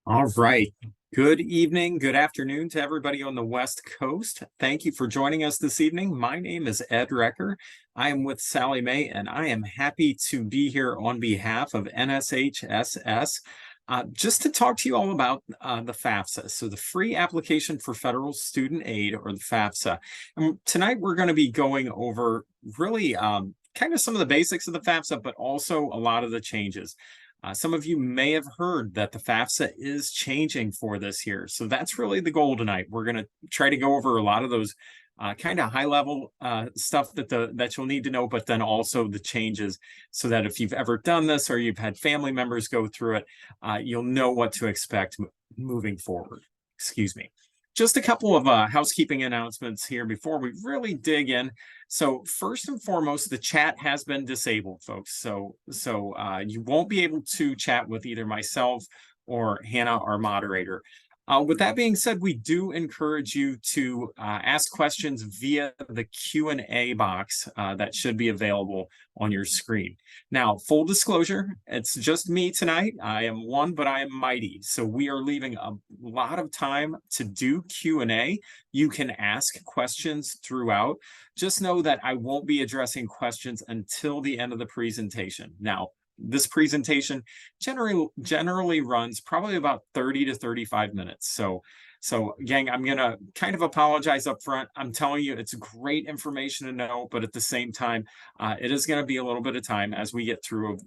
All right. Good evening, good afternoon to everybody on the West Coast. Thank you for joining us this evening. My name is Ed Recker. I am with Sallie Mae, and I am happy to be here on behalf of NSHSS just to talk to you all about the FAFSA, so the Free Application for Federal Student Aid, or the FAFSA. And tonight we're going to be going over really kind of some of the basics of the FAFSA, but also a lot of the changes. Some of you may have heard that the FAFSA is changing for this year. So that's really the goal tonight. We're going to try to go over a lot of those kind of high level stuff that you'll need to know, but then also the changes so that if you've ever done this or you've had family members go through it, you'll know what to expect moving forward. Excuse me. Just a couple of housekeeping announcements here before we really dig in. So first and foremost, the chat has been disabled, folks. So you won't be able to chat with either myself or Hannah, our moderator. With that being said, we do encourage you to ask questions via the Q&A box that should be available on your screen. Now, full disclosure, it's just me tonight. I am one, but I am mighty. So we are leaving a lot of time to do Q&A. You can ask questions throughout. Just know that I won't be addressing questions until the end of the presentation. Now, this presentation generally runs probably about 30 to 35 minutes. So gang, I'm going to kind of apologize up front. I'm telling you, it's great information to know, but at the same time, it is going to be a little bit of time as we get through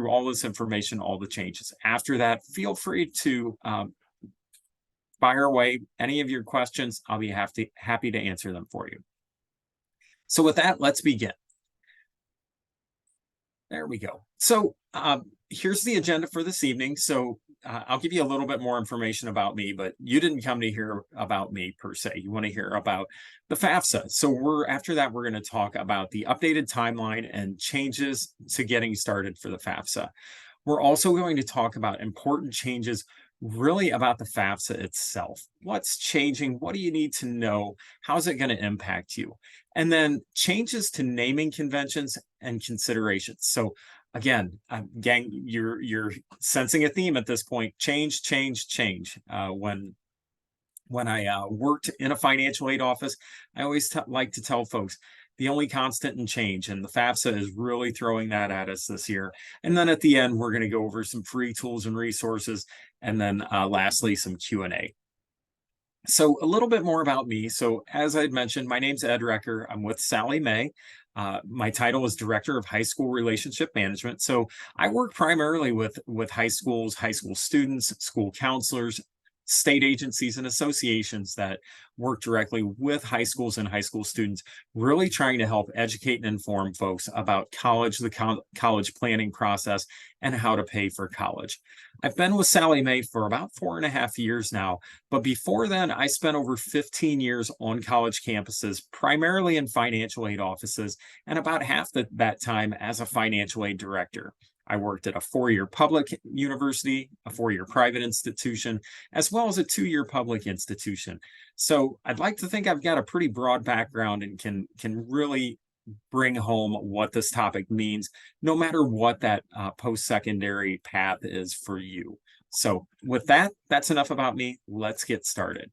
all this information, all the changes. After that, feel free to fire away any of your questions. I'll be happy to answer them for you. So with that, let's begin. There we go. So here's the agenda for this evening. So I'll give you a little bit more information about me, but you didn't come to hear about me per se. You want to hear about the FAFSA. So after that, we're going to talk about the updated timeline and changes to getting started for the FAFSA. We're also going to talk about important changes really about the FAFSA itself. What's changing? What do you need to know? How's it going to impact you? And then changes to naming conventions and considerations. So again, gang, you're sensing a theme at this point. Change, change, change. When I worked in a financial aid office, I always like to tell folks, the only constant in change, and the FAFSA is really throwing that at us this year. And then at the end, we're going to go over some free tools and resources, and then lastly, some Q&A. So a little bit more about me. So as I'd mentioned, my name's Ed Recker. I'm with Sallie Mae. My title is Director of High School Relationship Management. So I work primarily with high schools, high school students, school counselors, state agencies and associations that work directly with high schools and high school students, really trying to help educate and inform folks about college, the college planning process, and how to pay for college. I've been with Sallie Mae for about 4.5 years now, but before then, I spent over 15 years on college campuses, primarily in financial aid offices, and about half that time as a financial aid director. I worked at a 4-year public university, a 4-year private institution, as well as a 2-year public institution. So I'd like to think I've got a pretty broad background and can really bring home what this topic means, no matter what that post-secondary path is for you. So with that, that's enough about me. Let's get started.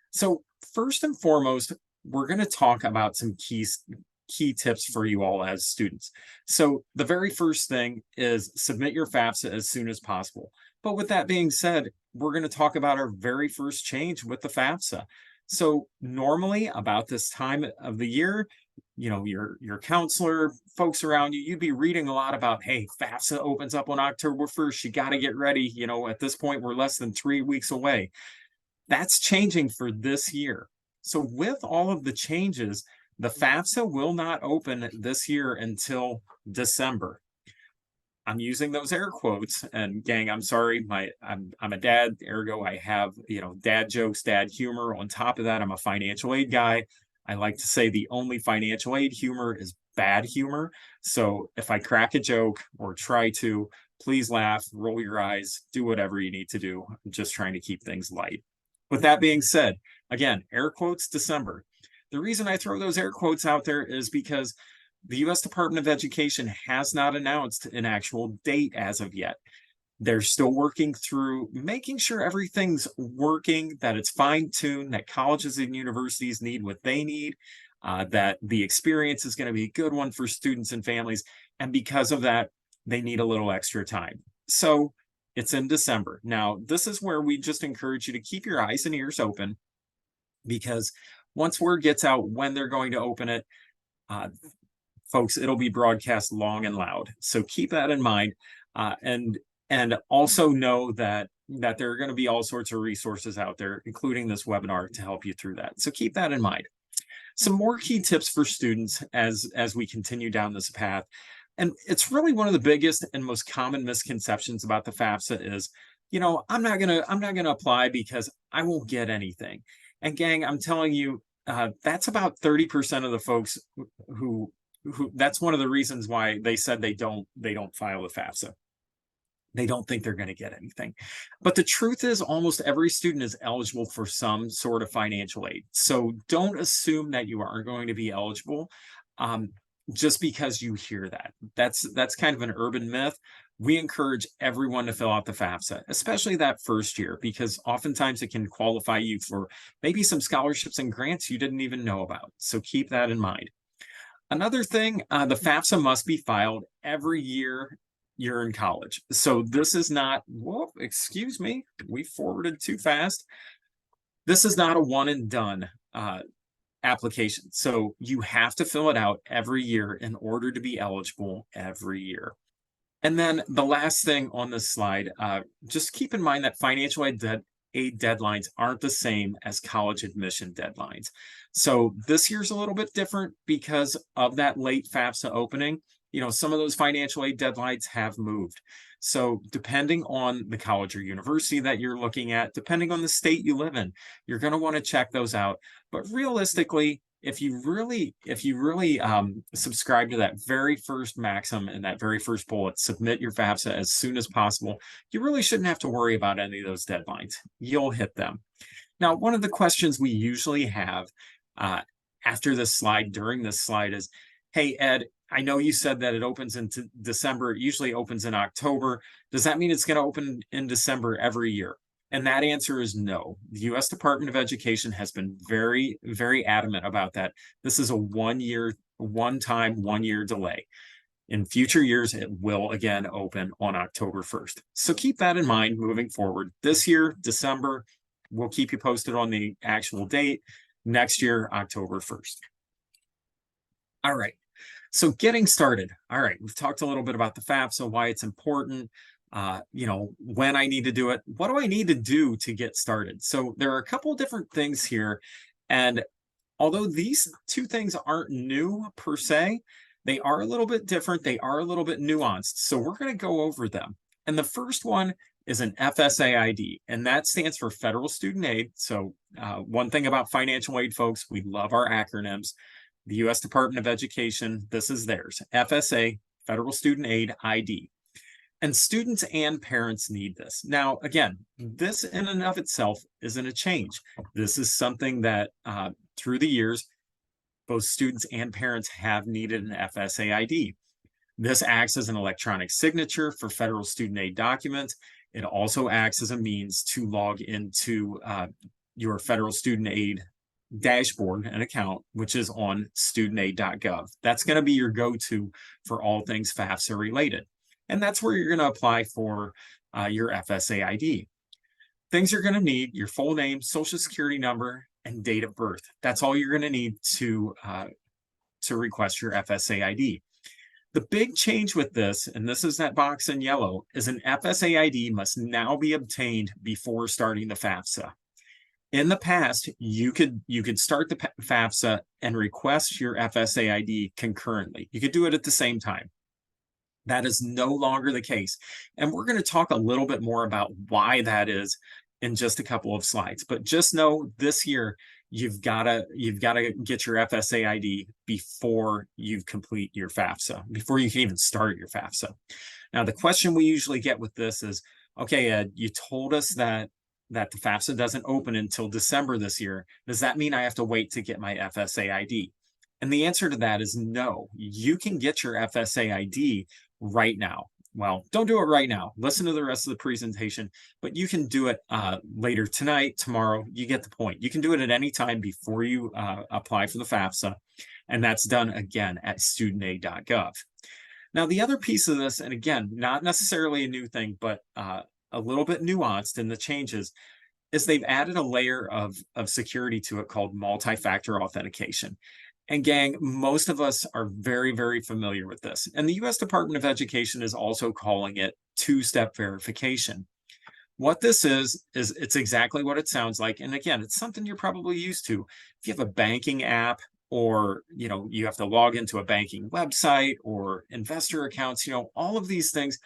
So first and foremost, we're going to talk about some key tips for you all as students. So the very first thing is submit your FAFSA as soon as possible. But with that being said, we're going to talk about our very first change with the FAFSA. So normally about this time of the year, you know, your counselor, folks around you, you'd be reading a lot about, hey, FAFSA opens up on October 1st. You got to get ready. You know, at this point, we're less than 3 weeks away. That's changing for this year. So with all of the changes, the FAFSA will not open this year until December. I'm using those air quotes, and gang, I'm sorry, I'm a dad, ergo I have, you know, dad jokes, dad humor. On top of that, I'm a financial aid guy. I like to say the only financial aid humor is bad humor. So if I crack a joke or try to, please laugh, roll your eyes, do whatever you need to do. I'm just trying to keep things light. With that being said, again, air quotes December. The reason I throw those air quotes out there is because the U.S. Department of Education has not announced an actual date as of yet. They're still working through making sure everything's working, that it's fine-tuned, that colleges and universities need what they need, that the experience is going to be a good one for students and families. And because of that, they need a little extra time. So it's in December. Now, this is where we just encourage you to keep your eyes and ears open, because once word gets out when they're going to open it, uh, folks, it'll be broadcast long and loud. So keep that in mind, and also know that there are going to be all sorts of resources out there, including this webinar, to help you through that. So keep that in mind. Some more key tips for students as we continue down this path. And it's really one of the biggest and most common misconceptions about the FAFSA is, I'm not gonna apply because I won't get anything. And gang, I'm telling you, that's about 30% of the folks who that's one of the reasons why they said they don't file the FAFSA. They don't think they're going to get anything. But the truth is, almost every student is eligible for some sort of financial aid. So don't assume that you are going to be eligible just because you hear that. That's kind of an urban myth. We encourage everyone to fill out the FAFSA, especially that first year, because oftentimes it can qualify you for maybe some scholarships and grants you didn't even know about. So keep that in mind. Another thing, the FAFSA must be filed every year you're in college. So this is not, whoop, excuse me, we forwarded too fast. This is not a one and done application. So you have to fill it out every year in order to be eligible every year. And then the last thing on this slide, just keep in mind that financial aid deadlines aren't the same as college admission deadlines. So this year's a little bit different because of that late FAFSA opening. Some of those financial aid deadlines have moved. So depending on the college or university that you're looking at, depending on the state you live in, you're going to want to check those out. But realistically, if you really subscribe to that very first maxim and that very first bullet, submit your FAFSA as soon as possible, you really shouldn't have to worry about any of those deadlines. You'll hit them. Now, one of the questions we usually have after this slide, during this slide is, hey, Ed, I know you said that it opens in December. It usually opens in October. Does that mean it's going to open in December every year? And that answer is no. The U.S. Department of Education has been very, very adamant about that. This is a one-year delay. In future years, it will again open on October 1st. So keep that in mind moving forward. This year, December, we'll keep you posted on the actual date. Next year, October 1st. All right. So getting started. All right, we've talked a little bit about the FAFSA, why it's important, when I need to do it. What do I need to do to get started? So there are a couple of different things here. And although these two things aren't new per se, they are a little bit different. They are a little bit nuanced. So we're going to go over them. And the first one is an FSA ID, and that stands for Federal Student Aid. So one thing about financial aid, folks, we love our acronyms. The U.S. Department of Education, this is theirs, FSA, Federal Student Aid ID. And students and parents need this. Now, again, this in and of itself isn't a change. This is something that through the years, both students and parents have needed an FSA ID. This acts as an electronic signature for federal student aid documents. It also acts as a means to log into your federal student aid dashboard and account, which is on studentaid.gov. That's going to be your go-to for all things FAFSA related. And that's where you're going to apply for your FSA ID. Things you're going to need: your full name, social security number, and date of birth. That's all you're going to need to request your FSA ID. The big change with this, and this is that box in yellow, is an FSA ID must now be obtained before starting the FAFSA. In the past, you could start the FAFSA and request your FSA ID concurrently. You could do it at the same time. That is no longer the case. And we're going to talk a little bit more about why that is in just a couple of slides. But just know this year, you've got to get your FSA ID before you complete your FAFSA, before you can even start your FAFSA. Now, the question we usually get with this is, okay, Ed, you told us that the FAFSA doesn't open until December this year. Does that mean I have to wait to get my FSA ID? And the answer to that is no. You can get your FSA ID right now. Well, don't do it right now. Listen to the rest of the presentation, but you can do it later tonight, tomorrow. You get the point. You can do it at any time before you apply for the FAFSA, and that's done again at studentaid.gov. Now, the other piece of this, and again, not necessarily a new thing, but a little bit nuanced in the changes, is they've added a layer of security to it called multi-factor authentication. And gang, most of us are very, very familiar with this. And the US Department of Education is also calling it two-step verification. What this is it's exactly what it sounds like. And again, it's something you're probably used to. If you have a banking app, or you have to log into a banking website or investor accounts, all of these things.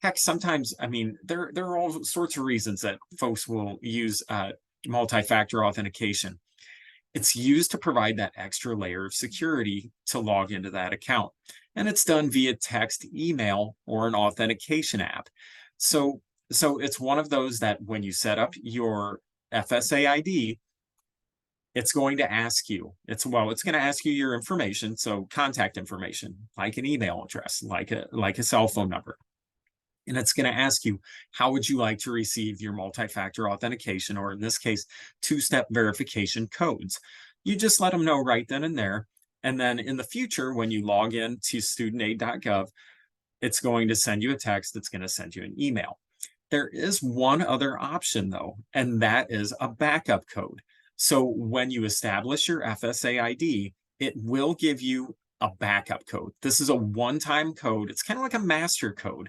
Heck, sometimes, I mean, there are all sorts of reasons that folks will use multi-factor authentication. It's used to provide that extra layer of security to log into that account. And it's done via text, email, or an authentication app. So it's one of those that when you set up your FSA ID, it's going to ask you, it's going to ask you your information. So contact information, like an email address, like a cell phone number. And it's going to ask you, how would you like to receive your multi-factor authentication, or in this case, two-step verification codes? You just let them know right then and there. And then in the future, when you log in to studentaid.gov, it's going to send you a text. It's going to send you an email. There is one other option though, and that is a backup code. So when you establish your FSA ID, it will give you a backup code. This is a one-time code. It's kind of like a master code.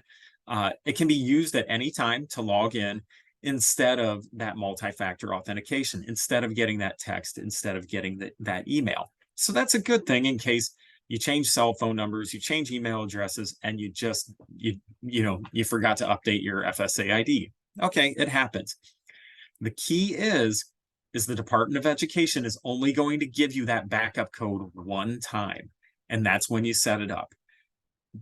It can be used at any time to log in instead of that multi-factor authentication, instead of getting that text, instead of getting that email. So that's a good thing in case you change cell phone numbers, you change email addresses, and you forgot to update your FSA ID. Okay, it happens. The key is the Department of Education is only going to give you that backup code one time, and that's when you set it up.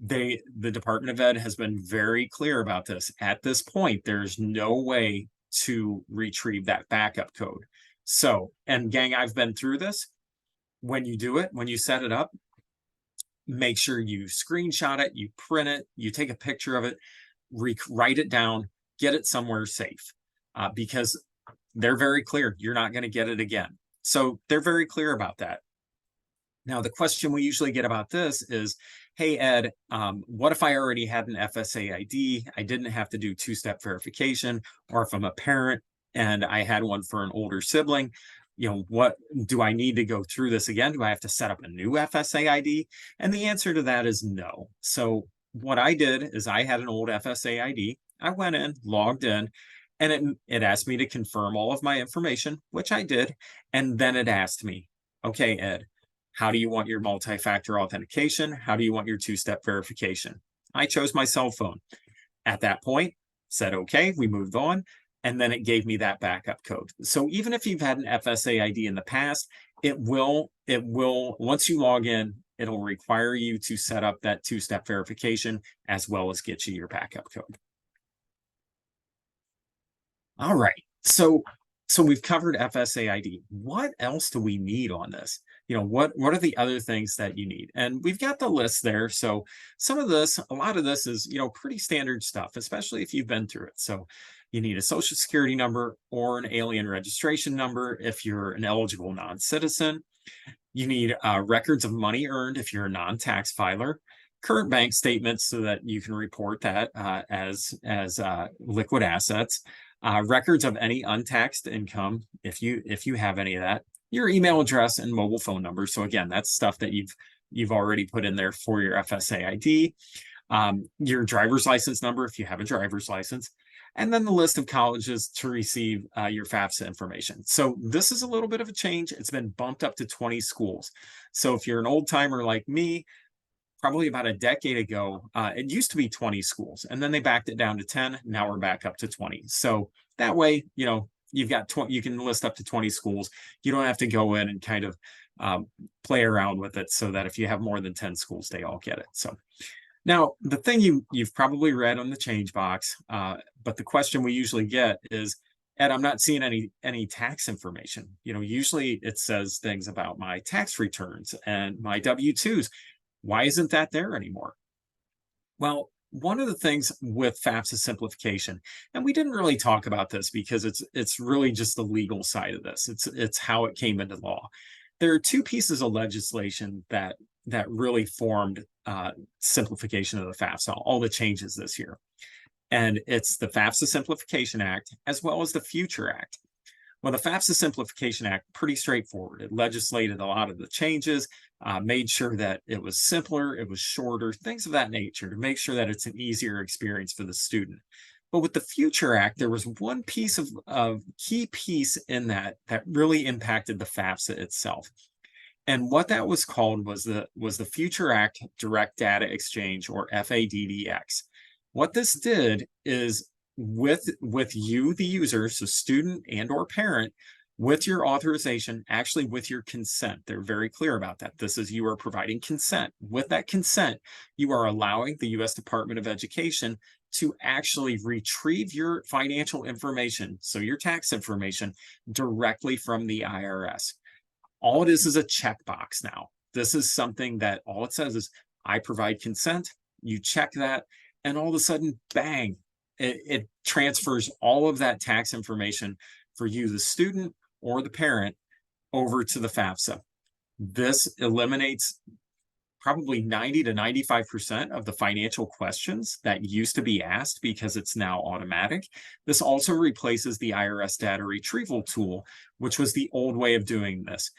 The Department of Ed has been very clear about this. At this point, there's no way to retrieve that backup code. So, and gang, I've been through this. When you do it, when you set it up, make sure you screenshot it, you print it, you take a picture of it, write it down, get it somewhere safe, because they're very clear. You're not going to get it again. So they're very clear about that. Now, the question we usually get about this is, hey, Ed, what if I already had an FSA ID? I didn't have to do two-step verification, or if I'm a parent and I had one for an older sibling, what do I need to go through this again? Do I have to set up a new FSA ID? And the answer to that is no. So what I did is I had an old FSA ID. I went in, logged in, and it asked me to confirm all of my information, which I did. And then it asked me, okay, Ed, how do you want your multi-factor authentication? How do you want your two-step verification? I chose my cell phone. At that point, said, okay, we moved on. And then it gave me that backup code. So even if you've had an FSA ID in the past, it will, once you log in, it'll require you to set up that two-step verification as well as get you your backup code. All right. So we've covered FSA ID. What else do we need on this? What are the other things that you need? And we've got the list there. So a lot of this is, pretty standard stuff, especially if you've been through it. So you need a social security number or an alien registration number if you're an eligible non-citizen. You need records of money earned if you're a non-tax filer, current bank statements so that you can report that as liquid assets, records of any untaxed income if you have any of that, your email address and mobile phone number. So again, that's stuff that you've already put in there for your FSA ID, your driver's license number if you have a driver's license, and then the list of colleges to receive your FAFSA information. So this is a little bit of a change. It's been bumped up to 20 schools. So if you're an old timer like me, probably about a decade ago, it used to be 20 schools, and then they backed it down to 10. Now we're back up to 20. So that way, you've got you can list up to 20 schools. You don't have to go in and kind of play around with it, so that if you have more than 10 schools, they all get it. So now the thing you've probably read on the change box, but the question we usually get is, Ed, I'm not seeing any tax information. Usually it says things about my tax returns and my W-2s. Why isn't that there anymore? Well, one of the things with FAFSA simplification, and we didn't really talk about this because it's really just the legal side of this. It's how it came into law. There are two pieces of legislation that really formed simplification of the FAFSA, all the changes this year. And it's the FAFSA Simplification Act as well as the Future Act. Well, the FAFSA Simplification Act, pretty straightforward. It legislated a lot of the changes, made sure that it was simpler, it was shorter, things of that nature to make sure that it's an easier experience for the student. But with the Future Act, there was one piece of key piece in that really impacted the FAFSA itself. And what that was called was the Future Act Direct Data Exchange, or FADDX. What this did is with you, the user, so student and or parent, with your authorization, actually with your consent. They're very clear about that. This is, you are providing consent. With that consent, you are allowing the U.S. Department of Education to actually retrieve your financial information, so your tax information, directly from the IRS. All it is a checkbox now. This is something that all it says is, I provide consent, you check that, and all of a sudden, bang, it transfers all of that tax information for you, the student or the parent, over to the FAFSA. This eliminates probably 90 to 95% of the financial questions that used to be asked because it's now automatic. This also replaces the IRS data retrieval tool, which was the old way of doing this.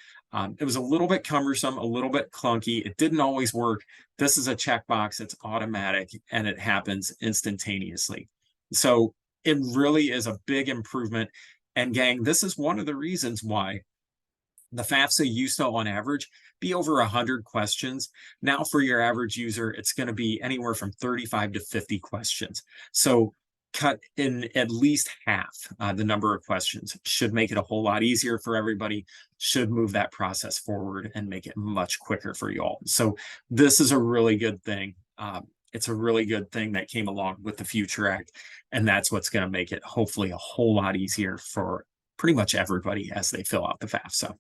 It was a little bit cumbersome, a little bit clunky. It didn't always work. This is a checkbox, it's automatic, and it happens instantaneously. So it really is a big improvement. And gang, this is one of the reasons why the FAFSA used to, on average, be over 100 questions. Now for your average user, it's going to be anywhere from 35 to 50 questions. So cut in at least half the number of questions. Should make it a whole lot easier for everybody, should move that process forward and make it much quicker for you all. So this is a really good thing. It's a really good thing that came along with the Future Act, and that's what's going to make it hopefully a whole lot easier for pretty much everybody as they fill out the FAFSA.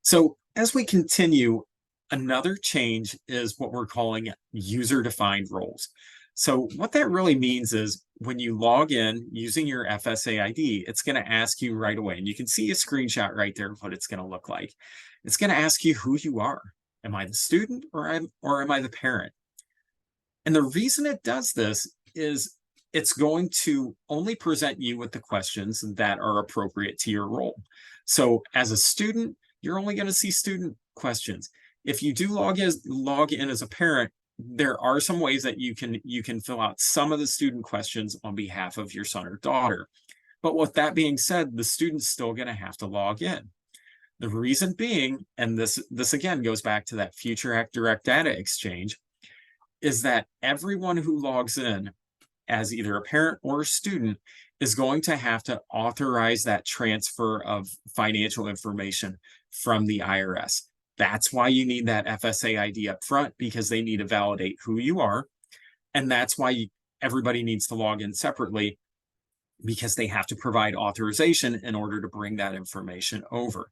So as we continue, another change is what we're calling user-defined roles. So what that really means is when you log in using your FSA ID, it's going to ask you right away, and you can see a screenshot right there of what it's going to look like. It's going to ask you who you are. Am I the student or am I the parent? And the reason it does this is it's going to only present you with the questions that are appropriate to your role. So as a student, you're only going to see student questions. If you do log in as a parent, there are some ways that you can fill out some of the student questions on behalf of your son or daughter. But with that being said, the student's still going to have to log in. The reason being, and this again goes back to that Future Act Direct Data Exchange, is that everyone who logs in as either a parent or a student is going to have to authorize that transfer of financial information from the IRS. That's why you need that FSA ID up front, because they need to validate who you are. And that's why everybody needs to log in separately, because they have to provide authorization in order to bring that information over.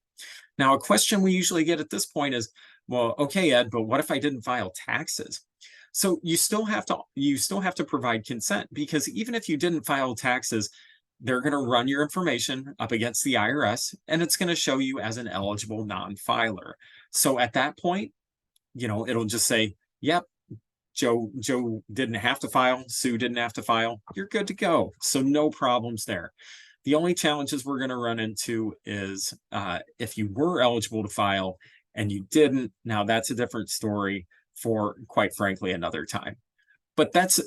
Now, a question we usually get at this point is, well, okay, Ed, but what if I didn't file taxes? So you still have to provide consent, because even if you didn't file taxes, they're going to run your information up against the IRS, and it's going to show you as an eligible non-filer. So at that point, it'll just say, yep, Joe didn't have to file, Sue didn't have to file, you're good to go. So no problems there. The only challenges we're going to run into is if you were eligible to file and you didn't, now that's a different story for, quite frankly, another time. But that's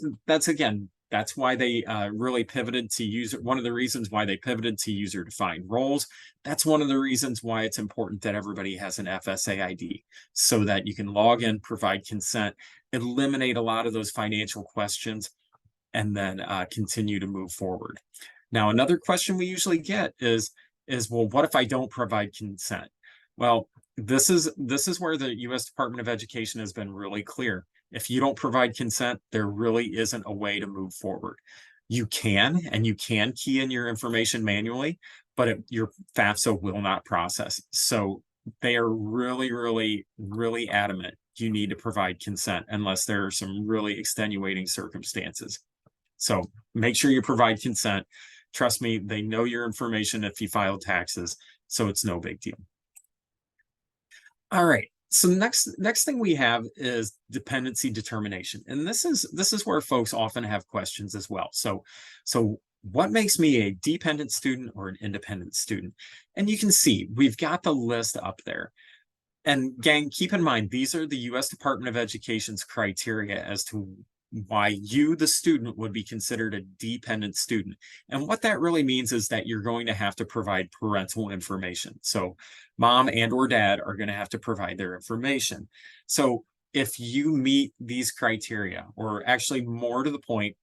why they really pivoted to user. One of the reasons why they pivoted to user-defined roles. That's one of the reasons why it's important that everybody has an FSA ID, so that you can log in, provide consent, eliminate a lot of those financial questions, and then continue to move forward. Now, another question we usually get is, well, what if I don't provide consent? Well, this is where the U.S. Department of Education has been really clear. If you don't provide consent, there really isn't a way to move forward. You can key in your information manually, but your FAFSA will not process. So they are really, really, really adamant you need to provide consent unless there are some really extenuating circumstances. So make sure you provide consent. Trust me, they know your information if you file taxes, so it's no big deal. All right. So next thing we have is dependency determination. And this is where folks often have questions as well. So what makes me a dependent student or an independent student? And you can see we've got the list up there. And gang, keep in mind, these are the US Department of Education's criteria as to why you, the student, would be considered a dependent student. And what that really means is that you're going to have to provide parental information. So mom and or dad are going to have to provide their information. So if you meet these criteria, or actually more to the point,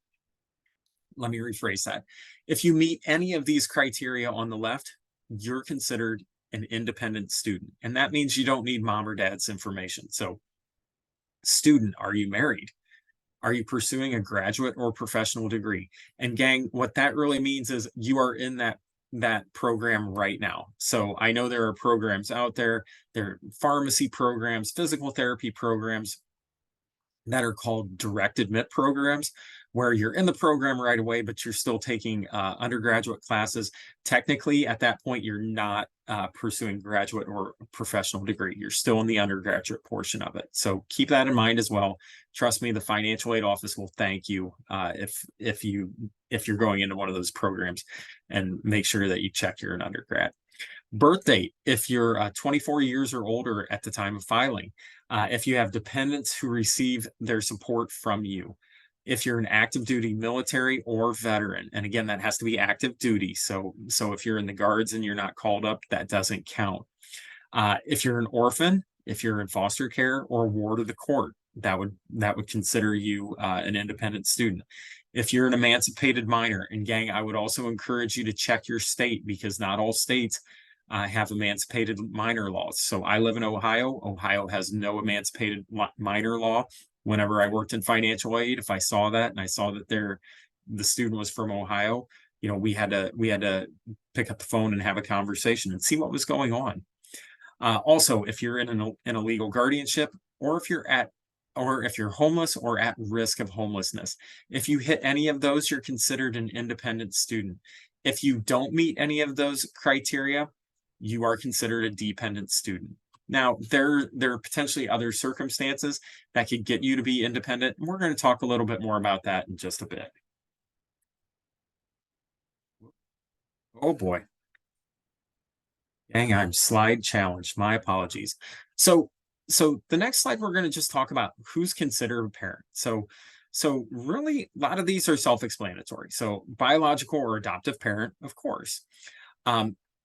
let me rephrase that. If you meet any of these criteria on the left, you're considered an independent student. And that means you don't need mom or dad's information. So student, are you married? Are you pursuing a graduate or professional degree? And gang, what that really means is you are in that program right now. So I know there are programs out there, there are pharmacy programs, physical therapy programs that are called direct admit programs, where you're in the program right away, but you're still taking undergraduate classes. Technically, at that point, you're not pursuing graduate or professional degree. You're still in the undergraduate portion of it. So keep that in mind as well. Trust me, the financial aid office will thank you if you're going into one of those programs, and make sure that you check you're an undergrad. Birth date, if you're 24 years or older at the time of filing. If you have dependents who receive their support from you. If you're an active duty military or veteran, and again, that has to be active duty. So if you're in the guards and you're not called up, that doesn't count. If you're an orphan, if you're in foster care or ward of the court, that would consider you an independent student. If you're an emancipated minor, and gang, I would also encourage you to check your state, because not all states have emancipated minor laws. So I live in Ohio. Ohio has no emancipated minor law. Whenever I worked in financial aid, if I saw that and I saw that the student was from Ohio, we had to pick up the phone and have a conversation and see what was going on. Also, if you're in a legal guardianship, or if you're homeless or at risk of homelessness, if you hit any of those, you're considered an independent student. If you don't meet any of those criteria, you are considered a dependent student. Now, there are potentially other circumstances that could get you to be independent. And we're going to talk a little bit more about that in just a bit. Oh boy. Dang, I'm slide challenged. My apologies. So the next slide, we're going to just talk about who's considered a parent. So really, a lot of these are self-explanatory. So biological or adoptive parent, of course.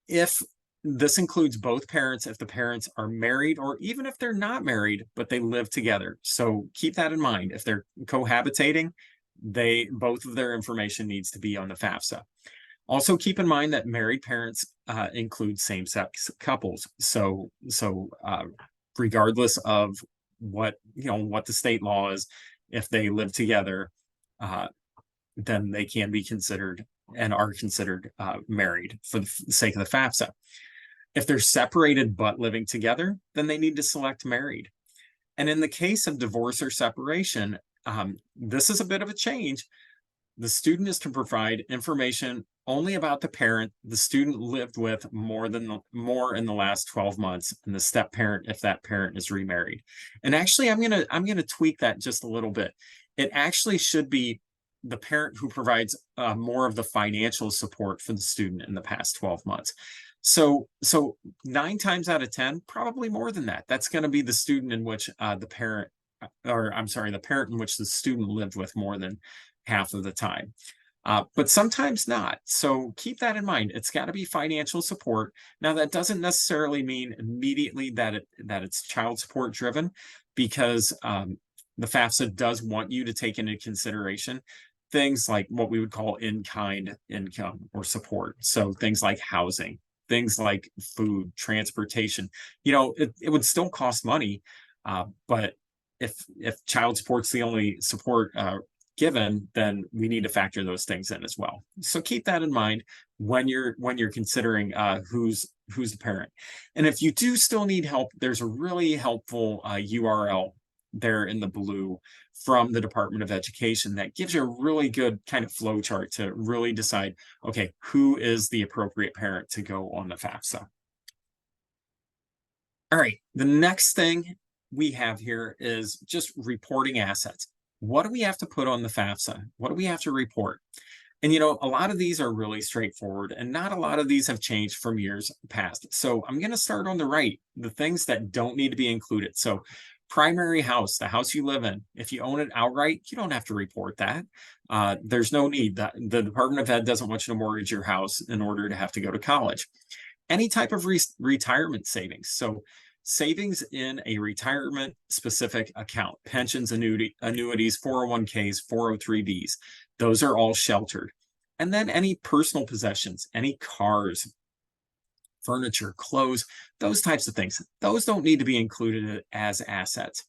If this includes both parents, if the parents are married, or even if they're not married, but they live together. So keep that in mind. If they're cohabitating, both of their information needs to be on the FAFSA. Also keep in mind that married parents include same-sex couples. So regardless of what the state law is, if they live together, then they can be considered and are considered married for the sake of the FAFSA. If they're separated but living together, then they need to select married. And in the case of divorce or separation, this is a bit of a change. The student is to provide information only about the parent the student lived with more in the last 12 months, and the step parent if that parent is remarried. And actually, I'm gonna tweak that just a little bit. It actually should be the parent who provides more of the financial support for the student in the past 12 months. So 9 times out of 10, probably more than that. That's going to be the student in which the parent in which the student lived with more than half of the time. But sometimes not. So keep that in mind. It's got to be financial support. Now, that doesn't necessarily mean immediately that it's child support driven, because the FAFSA does want you to take into consideration things like what we would call in-kind income or support. So things like housing, things like food, transportation. It would still cost money, but if child support's the only support given, then we need to factor those things in as well. So keep that in mind when you're considering who's who's the parent. And if you do still need help, there's a really helpful URL there in the blue from the Department of Education that gives you a really good kind of flow chart to really decide, okay, who is the appropriate parent to go on the FAFSA. All right, the next thing we have here is just reporting assets. What do we have to put on the FAFSA? What do we have to report? And a lot of these are really straightforward, and not a lot of these have changed from years past. So I'm going to start on the right, the things that don't need to be included. So primary house, the house you live in, if you own it outright, you don't have to report that. There's no need. The Department of Ed doesn't want you to mortgage your house in order to have to go to college. Any type of retirement savings. So savings in a retirement specific account, pensions, annuities, 401ks, 403bs, those are all sheltered. And then any personal possessions, any cars, furniture, clothes, those types of things, those don't need to be included as assets.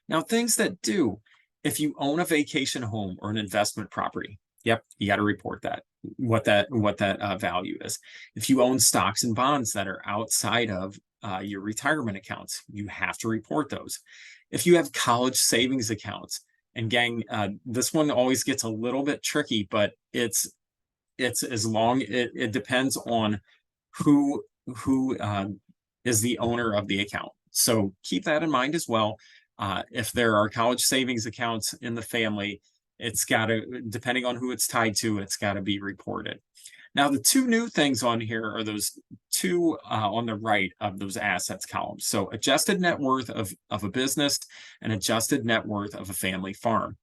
Now, things that do, if you own a vacation home or an investment property, yep, you got to report that, what that value is. If you own stocks and bonds that are outside of your retirement accounts, you have to report those. If you have college savings accounts, and gang, this one always gets a little bit tricky, but it's as long, it depends on who is the owner of the account. So keep that in mind as well. If there are college savings accounts in the family, it's got to, depending on who it's tied to, it's got to be reported. Now, the two new things on here are those two on the right of those assets columns. So adjusted net worth of a business and adjusted net worth of a family farm.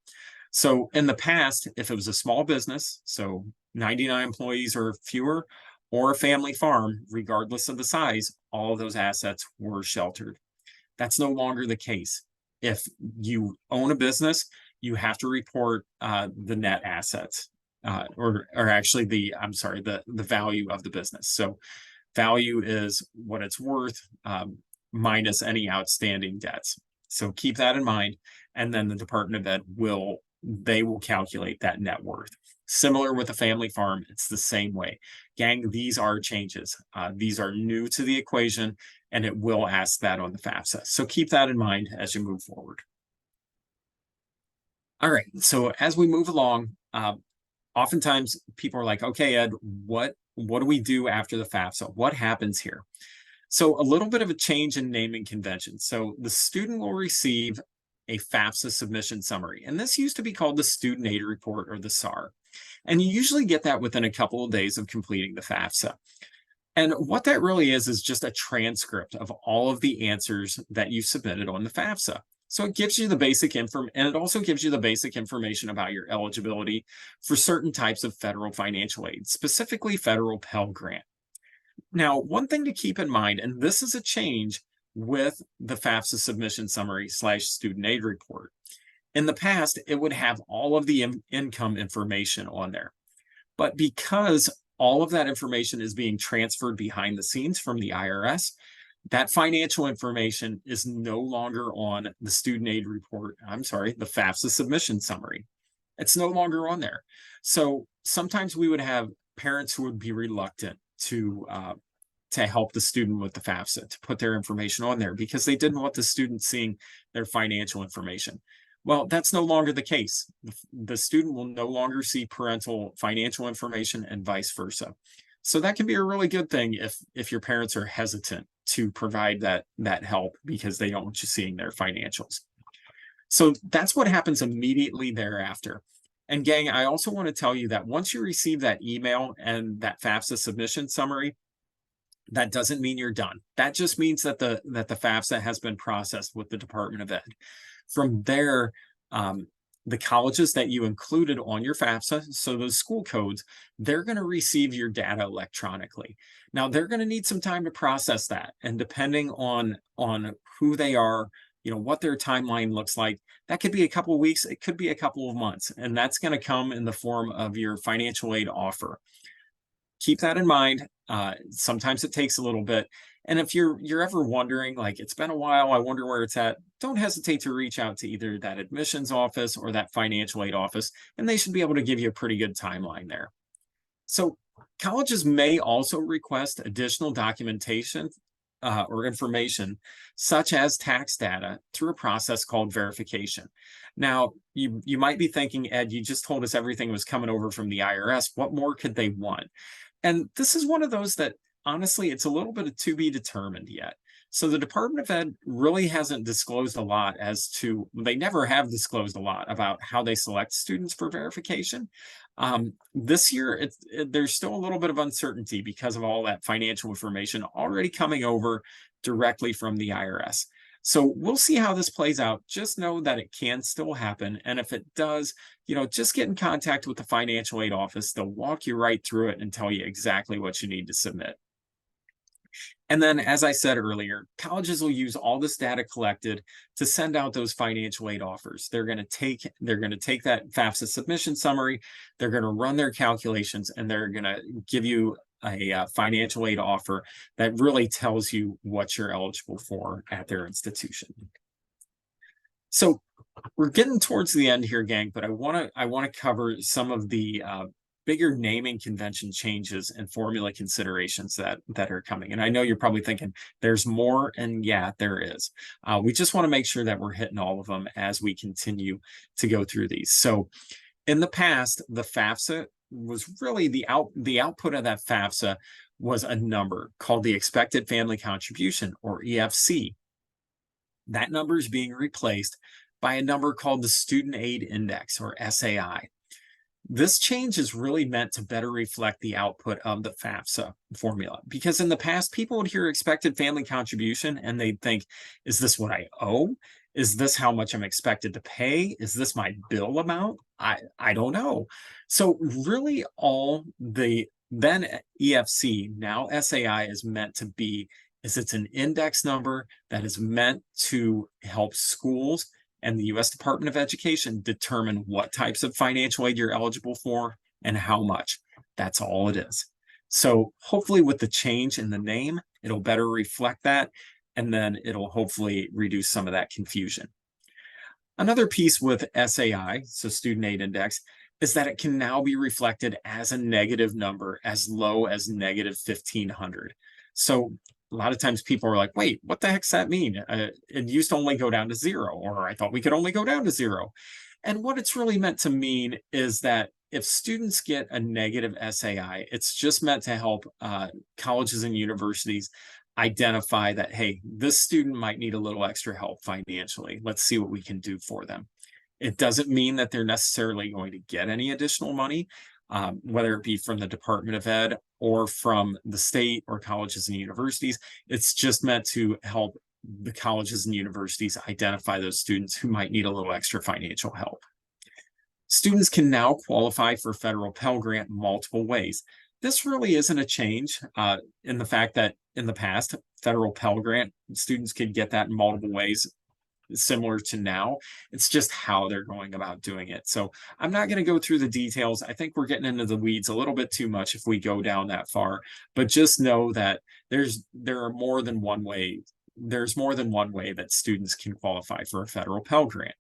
So in the past, if it was a small business, so 99 employees or fewer, or a family farm, regardless of the size, all of those assets were sheltered. That's no longer the case. If you own a business, you have to report the net assets. Or actually the value of the business. So value is what it's worth minus any outstanding debts. So keep that in mind. And then the Department of Ed will calculate that net worth. Similar with a family farm, it's the same way. Gang, these are changes. These are new to the equation, and it will ask that on the FAFSA. So keep that in mind as you move forward. All right, so as we move along, oftentimes people are like, okay, Ed, what do we do after the FAFSA? What happens here? So a little bit of a change in naming convention. So the student will receive a FAFSA submission summary. And this used to be called the Student Aid Report, or the SAR. And you usually get that within a couple of days of completing the FAFSA. And what that really is just a transcript of all of the answers that you submitted on the FAFSA. So it gives you the basic information, and it also gives you the basic information about your eligibility for certain types of federal financial aid, specifically federal Pell Grant. Now, one thing to keep in mind, and this is a change with the FAFSA submission summary / student aid report. In the past, it would have all of the income information on there. But because all of that information is being transferred behind the scenes from the IRS, that financial information is no longer on the student aid report. The FAFSA submission summary. It's no longer on there. So sometimes we would have parents who would be reluctant to help the student with the FAFSA, to put their information on there because they didn't want the student seeing their financial information. Well, that's no longer the case. The student will no longer see parental financial information and vice versa. So that can be a really good thing if your parents are hesitant to provide that help because they don't want you seeing their financials. So that's what happens immediately thereafter. And gang, I also want to tell you that once you receive that email and that FAFSA submission summary, that doesn't mean you're done. That just means that the FAFSA has been processed with the Department of Ed. From there, the colleges that you included on your FAFSA, so those school codes, they're going to receive your data electronically. Now, they're going to need some time to process that. And depending on who they are, what their timeline looks like, that could be a couple of weeks, it could be a couple of months. And that's going to come in the form of your financial aid offer. Keep that in mind. Sometimes it takes a little bit. And if you're ever wondering, like, it's been a while, I wonder where it's at, don't hesitate to reach out to either that admissions office or that financial aid office, and they should be able to give you a pretty good timeline there. So Colleges may also request additional documentation or information, such as tax data, through a process called verification. Now, you might be thinking, Ed, you just told us everything was coming over from the IRS. What more could they want? And this is one of those that honestly, it's a little bit of to be determined yet. So the Department of Ed really hasn't disclosed a lot as to, they never have disclosed a lot about how they select students for verification. This year, there's still a little bit of uncertainty because of all that financial information already coming over directly from the IRS. So we'll see how this plays out. Just know that it can still happen. And if it does, just get in contact with the financial aid office. They'll walk you right through it and tell you exactly what you need to submit. And then, as I said earlier, colleges will use all this data collected to send out those financial aid offers. They're going to take that FAFSA submission summary, they're going to run their calculations, and they're going to give you a financial aid offer that really tells you what you're eligible for at their institution. So we're getting towards the end here, gang, but I want to cover some of the bigger naming convention changes and formula considerations that are coming. And I know you're probably thinking there's more, and yeah, there is. We just want to make sure that we're hitting all of them as we continue to go through these. So in the past, the FAFSA was really the output of that FAFSA was a number called the expected family contribution, or EFC. That number is being replaced by a number called the Student Aid Index, or SAI. This change is really meant to better reflect the output of the FAFSA formula, because in the past, people would hear expected family contribution and they'd think, is this what I owe? Is this how much I'm expected to pay? Is this my bill amount? I don't know. So really all the then EFC, now SAI, is meant to be is it's an index number that is meant to help schools and the U.S. Department of Education determine what types of financial aid you're eligible for and how much. That's all it is. So hopefully with the change in the name, it'll better reflect that, and then it'll hopefully reduce some of that confusion. Another piece with SAI, so Student Aid Index, is that it can now be reflected as a negative number as low as negative 1,500. So a lot of times people are like, wait, what the heck's that mean? It used to only go down to 0, or I thought we could only go down to 0. And what it's really meant to mean is that if students get a negative SAI, it's just meant to help colleges and universities identify that, hey, this student might need a little extra help financially. Let's see what we can do for them. It doesn't mean that they're necessarily going to get any additional money, whether it be from the Department of Ed or from the state or colleges and universities. It's just meant to help the colleges and universities identify those students who might need a little extra financial help. Students can now qualify for federal Pell Grant multiple ways. This really isn't a change in the fact that in the past, federal Pell Grant, students could get that in multiple ways, similar to now. It's just how they're going about doing it. So I'm not going to go through the details. I think we're getting into the weeds a little bit too much if we go down that far, but just know that there are more than one way. There's more than one way that students can qualify for a federal Pell Grant.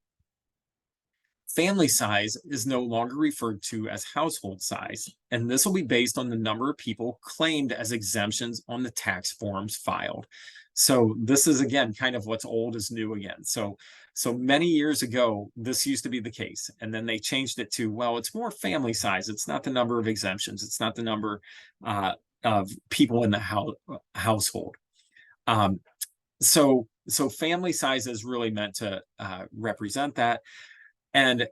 Family size is no longer referred to as household size, and this will be based on the number of people claimed as exemptions on the tax forms filed. So this is, again, kind of what's old is new again. So many years ago, this used to be the case, and then they changed it to, well, it's more family size. It's not the number of exemptions. It's not the number of people in the household. So family size is really meant to represent that. And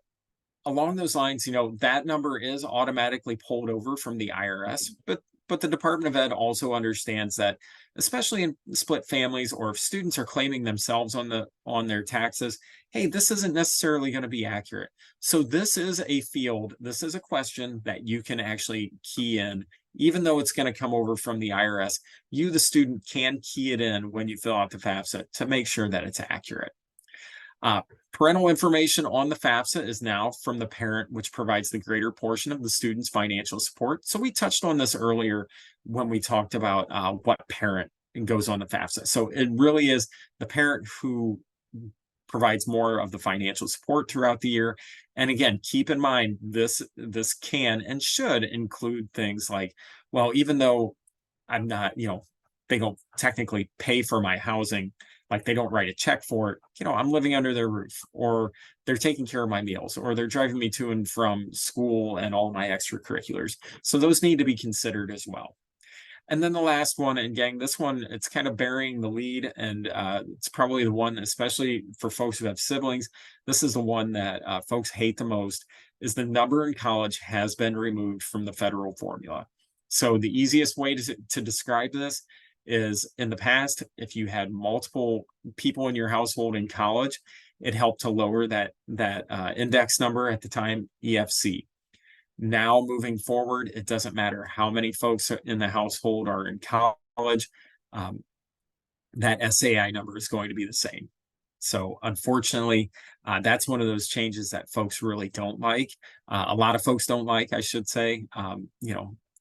along those lines, that number is automatically pulled over from the IRS, but the Department of Ed also understands that, especially in split families, or if students are claiming themselves on their taxes, hey, this isn't necessarily going to be accurate. So this is a field, this is a question that you can actually key in. Even though it's going to come over from the IRS, you, the student, can key it in when you fill out the FAFSA to make sure that it's accurate. Parental information on the FAFSA is now from the parent, which provides the greater portion of the student's financial support. So we touched on this earlier when we talked about what parent goes on the FAFSA. So it really is the parent who provides more of the financial support throughout the year. And again, keep in mind, this can and should include things like well, even though I'm not, they don't technically pay for my housing, like they don't write a check for it, I'm living under their roof, or they're taking care of my meals, or they're driving me to and from school and all my extracurriculars. So those need to be considered as well. And then the last one, and gang, this one, it's kind of burying the lead, and it's probably the one, especially for folks who have siblings, this is the one that folks hate the most, is the number in college has been removed from the federal formula. So the easiest way to describe this is, in the past, if you had multiple people in your household in college, it helped to lower that index number at the time, EFC. Now, moving forward, it doesn't matter how many folks in the household are in college, um, that SAI number is going to be the same. So unfortunately, that's one of those changes that folks really don't like. A lot of folks don't like, I should say.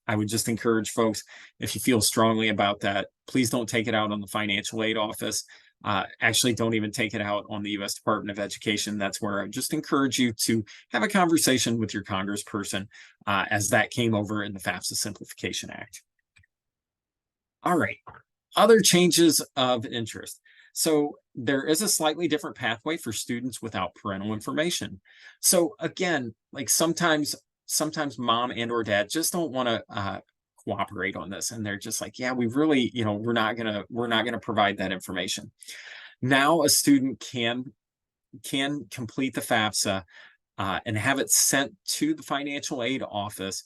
I would just encourage folks, if you feel strongly about that, please don't take it out on the financial aid office. Actually, don't even take it out on the U.S. Department of Education. That's where I just encourage you to have a conversation with your congressperson, as that came over in the FAFSA Simplification Act. All right, other changes of interest. So there is a slightly different pathway for students without parental information. So again, like sometimes mom and or dad just don't want to cooperate on this, and they're just like, yeah, we really, we're not gonna provide that information. Now a student can complete the FAFSA and have it sent to the financial aid office,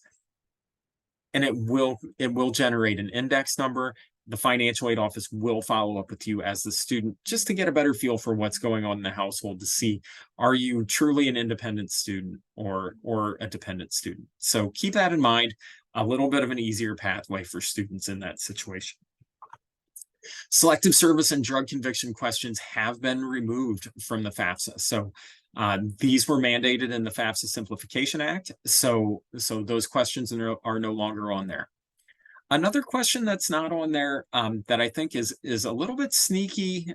and it will generate an index number. The financial aid office will follow up with you as the student, just to get a better feel for what's going on in the household, to see, are you truly an independent student or a dependent student? So keep that in mind. A little bit of an easier pathway for students in that situation. Selective service and drug conviction questions have been removed from the FAFSA. So these were mandated in the FAFSA Simplification Act. So those questions are no longer on there. Another question that's not on there, that I think is a little bit sneaky,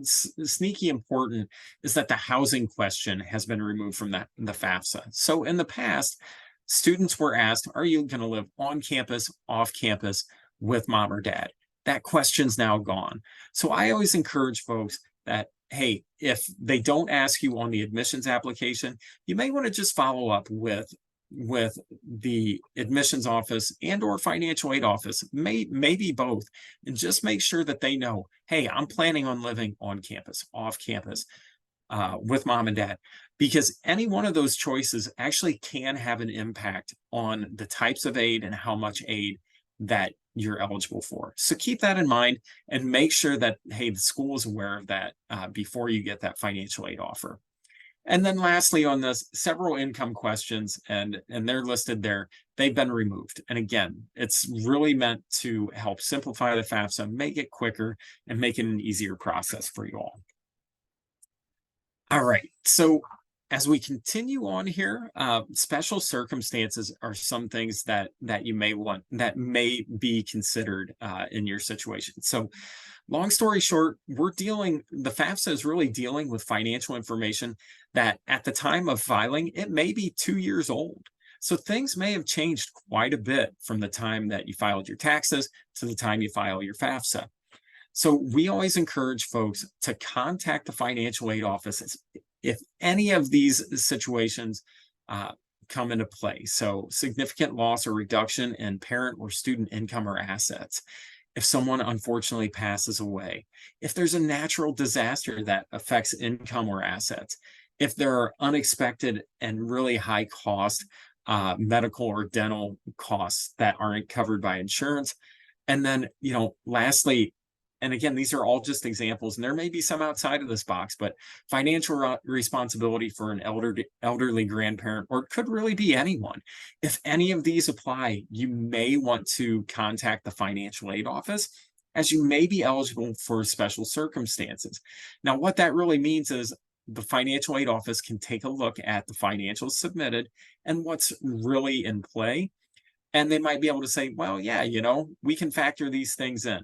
sneaky important, is that the housing question has been removed from the FAFSA. So in the past, students were asked, are you going to live on campus, off campus, with mom or dad? That question's now gone. So I always encourage folks that, hey, if they don't ask you on the admissions application, you may want to just follow up with the admissions office and or financial aid office, maybe both, and just make sure that they know, hey, I'm planning on living on campus, off campus, with mom and dad, because any one of those choices actually can have an impact on the types of aid and how much aid that you're eligible for. So keep that in mind and make sure that, hey, the school is aware of that before you get that financial aid offer. And then lastly on this, several income questions, and they're listed there, they've been removed. And again, it's really meant to help simplify the FAFSA, make it quicker, and make it an easier process for you all. All right, so as we continue on here, special circumstances are some things that you may want, that may be considered in your situation. So long story short, the FAFSA is really dealing with financial information that at the time of filing, it may be 2 years old. So things may have changed quite a bit from the time that you filed your taxes to the time you file your FAFSA. So we always encourage folks to contact the financial aid office if any of these situations come into play. So significant loss or reduction in parent or student income or assets. If someone unfortunately passes away, if there's a natural disaster that affects income or assets, if there are unexpected and really high cost medical or dental costs that aren't covered by insurance. And then, lastly, and again, these are all just examples, and there may be some outside of this box, but financial responsibility for an elderly grandparent, or it could really be anyone. If any of these apply, you may want to contact the financial aid office, as you may be eligible for special circumstances. Now, what that really means is the financial aid office can take a look at the financials submitted and what's really in play. And they might be able to say, well, yeah, we can factor these things in.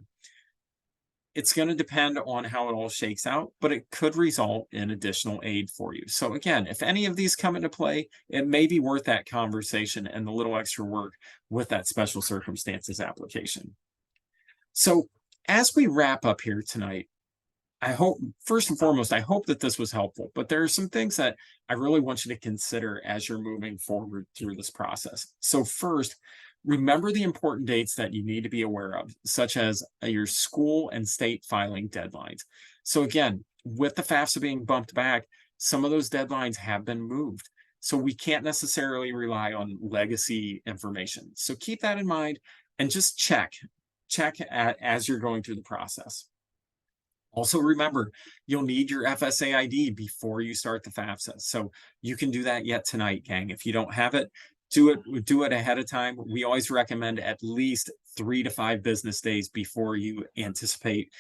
It's going to depend on how it all shakes out, but it could result in additional aid for you. So again, if any of these come into play, it may be worth that conversation and the little extra work with that special circumstances application. So as we wrap up here tonight, I hope, first and foremost, I hope that this was helpful, but there are some things that I really want you to consider as you're moving forward through this process. So first, remember the important dates that you need to be aware of, such as your school and state filing deadlines. So again, with the FAFSA being bumped back, some of those deadlines have been moved. So we can't necessarily rely on legacy information. So keep that in mind and just check as you're going through the process. Also, remember, you'll need your FSA ID before you start the FAFSA. So you can do that yet tonight, gang. If you don't have it, do it ahead of time. We always recommend at least 3 to 5 business days before you anticipate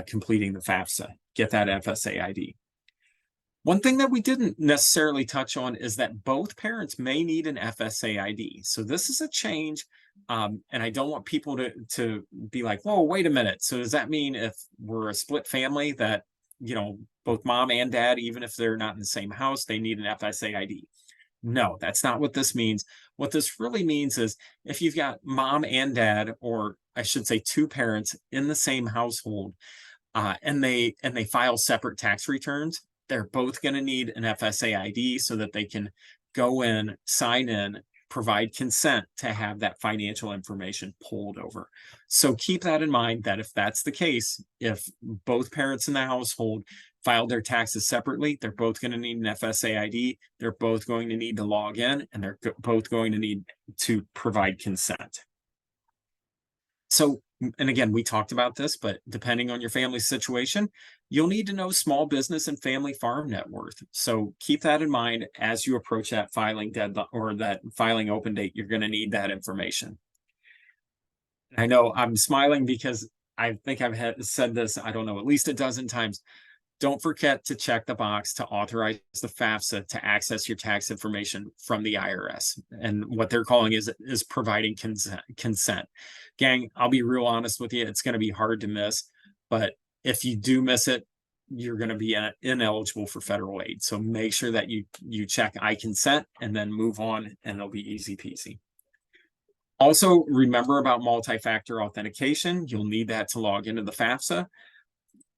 completing the FAFSA. Get that FSA ID. One thing that we didn't necessarily touch on is that both parents may need an FSA ID. So this is a change, and I don't want people to be like, "Whoa, wait a minute." So does that mean if we're a split family that, both mom and dad, even if they're not in the same house, they need an FSA ID? No, that's not what this means. What this really means is if you've got mom and dad, or I should say 2 parents in the same household, and they file separate tax returns, they're both going to need an FSA ID so that they can go in, sign in, provide consent to have that financial information pulled over. So keep that in mind, that if that's the case, if both parents in the household filed their taxes separately, they're both going to need an FSA ID, they're both going to need to log in, and they're both going to need to provide consent. So, and again, we talked about this, but depending on your family situation, you'll need to know small business and family farm net worth. So keep that in mind as you approach that filing deadline or that filing open date. You're going to need that information. I know I'm smiling because I think I've said this, I don't know, at least a dozen times. Don't forget to check the box to authorize the FAFSA to access your tax information from the IRS. And what they're calling is providing consent. Gang, I'll be real honest with you. It's going to be hard to miss, but if you do miss it, you're going to be ineligible for federal aid. So make sure that you check I consent and then move on, and it'll be easy peasy. Also, remember about multi-factor authentication. You'll need that to log into the FAFSA.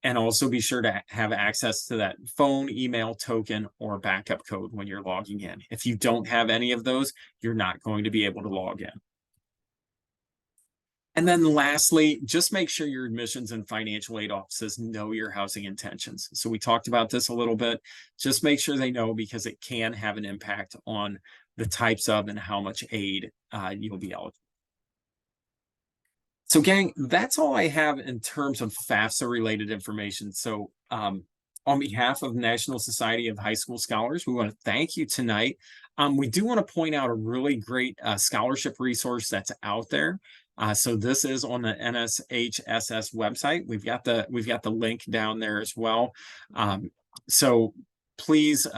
And also be sure to have access to that phone, email, token, or backup code when you're logging in. If you don't have any of those, you're not going to be able to log in. And then lastly, just make sure your admissions and financial aid offices know your housing intentions. So we talked about this a little bit. Just make sure they know, because it can have an impact on the types of and how much aid you'll be eligible. So gang, that's all I have in terms of FAFSA related information. So on behalf of National Society of High School Scholars, we want to thank you tonight. We do want to point out a really great scholarship resource that's out there. So this is on the NSHSS website. We've got the link down there as well. So please,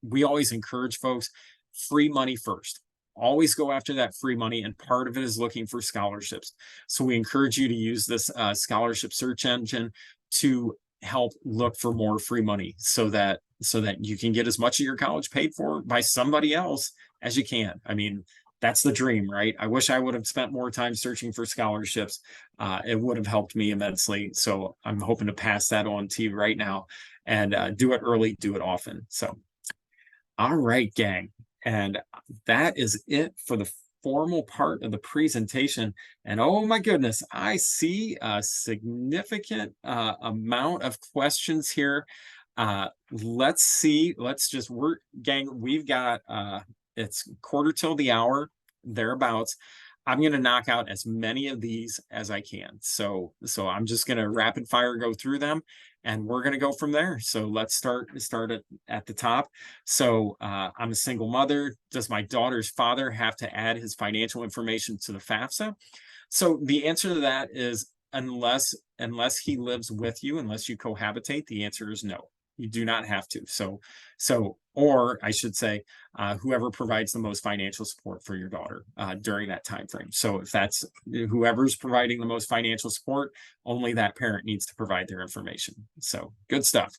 we always encourage folks, free money first. Always go after that free money, and part of it is looking for scholarships. So we encourage you to use this scholarship search engine to help look for more free money, so that you can get as much of your college paid for by somebody else as you can. I mean, that's the dream, right? I wish I would have spent more time searching for scholarships. It would have helped me immensely. So I'm hoping to pass that on to you right now, and do it early, do it often. So, all right, gang. And that is it for the formal part of the presentation. And oh my goodness, I see a significant amount of questions here. Let's see. Let's just work, gang. We've got it's 1/4 till the hour, thereabouts. I'm going to knock out as many of these as I can. So I'm just going to rapid fire go through them, and we're going to go from there. So let's start at the top. So I'm a single mother. Does my daughter's father have to add his financial information to the FAFSA? So the answer to that is unless he lives with you, unless you cohabitate, the answer is no. You do not have to. Or I should say, whoever provides the most financial support for your daughter during that time frame. So if that's whoever's providing the most financial support, only that parent needs to provide their information. So good stuff.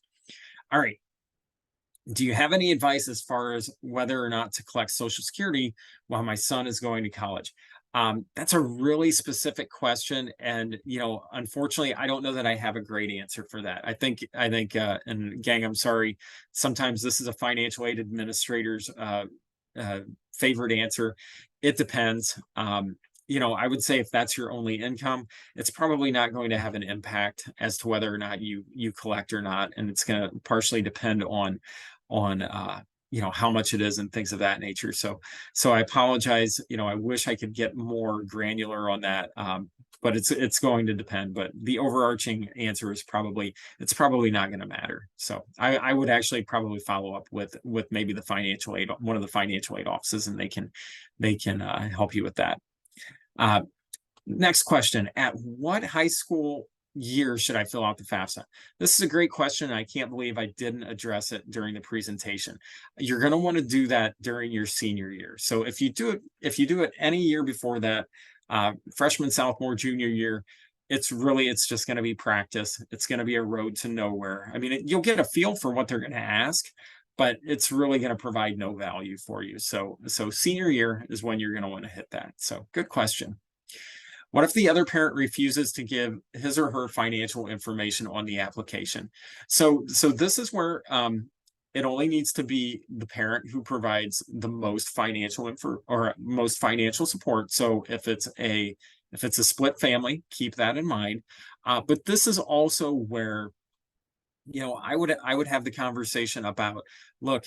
All right. Do you have any advice as far as whether or not to collect Social Security while my son is going to college? That's a really specific question, and unfortunately, I don't know that I have a great answer for that. And gang, I'm sorry. Sometimes this is a financial aid administrator's uh, favorite answer. It depends. I would say if that's your only income, it's probably not going to have an impact as to whether or not you collect or not, and it's going to partially depend on how much it is and things of that nature. So I apologize. I wish I could get more granular on that, but it's going to depend. But the overarching answer is it's probably not going to matter. So I would actually probably follow up with maybe one of the financial aid offices, and they can help you with that. Next question: at what high school year should I fill out the FAFSA? This is a great question. I can't believe I didn't address it during the presentation. You're going to want to do that during your senior year. So if you do it any year before that, freshman, sophomore, junior year, it's just going to be practice. It's going to be a road to nowhere. I mean, you'll get a feel for what they're going to ask, but it's really going to provide no value for you. So senior year is when you're going to want to hit that. So good question. What if the other parent refuses to give his or her financial information on the application? So this is where it only needs to be the parent who provides the most financial most financial support. So if it's a split family, keep that in mind. But this is also where I would have the conversation about, look,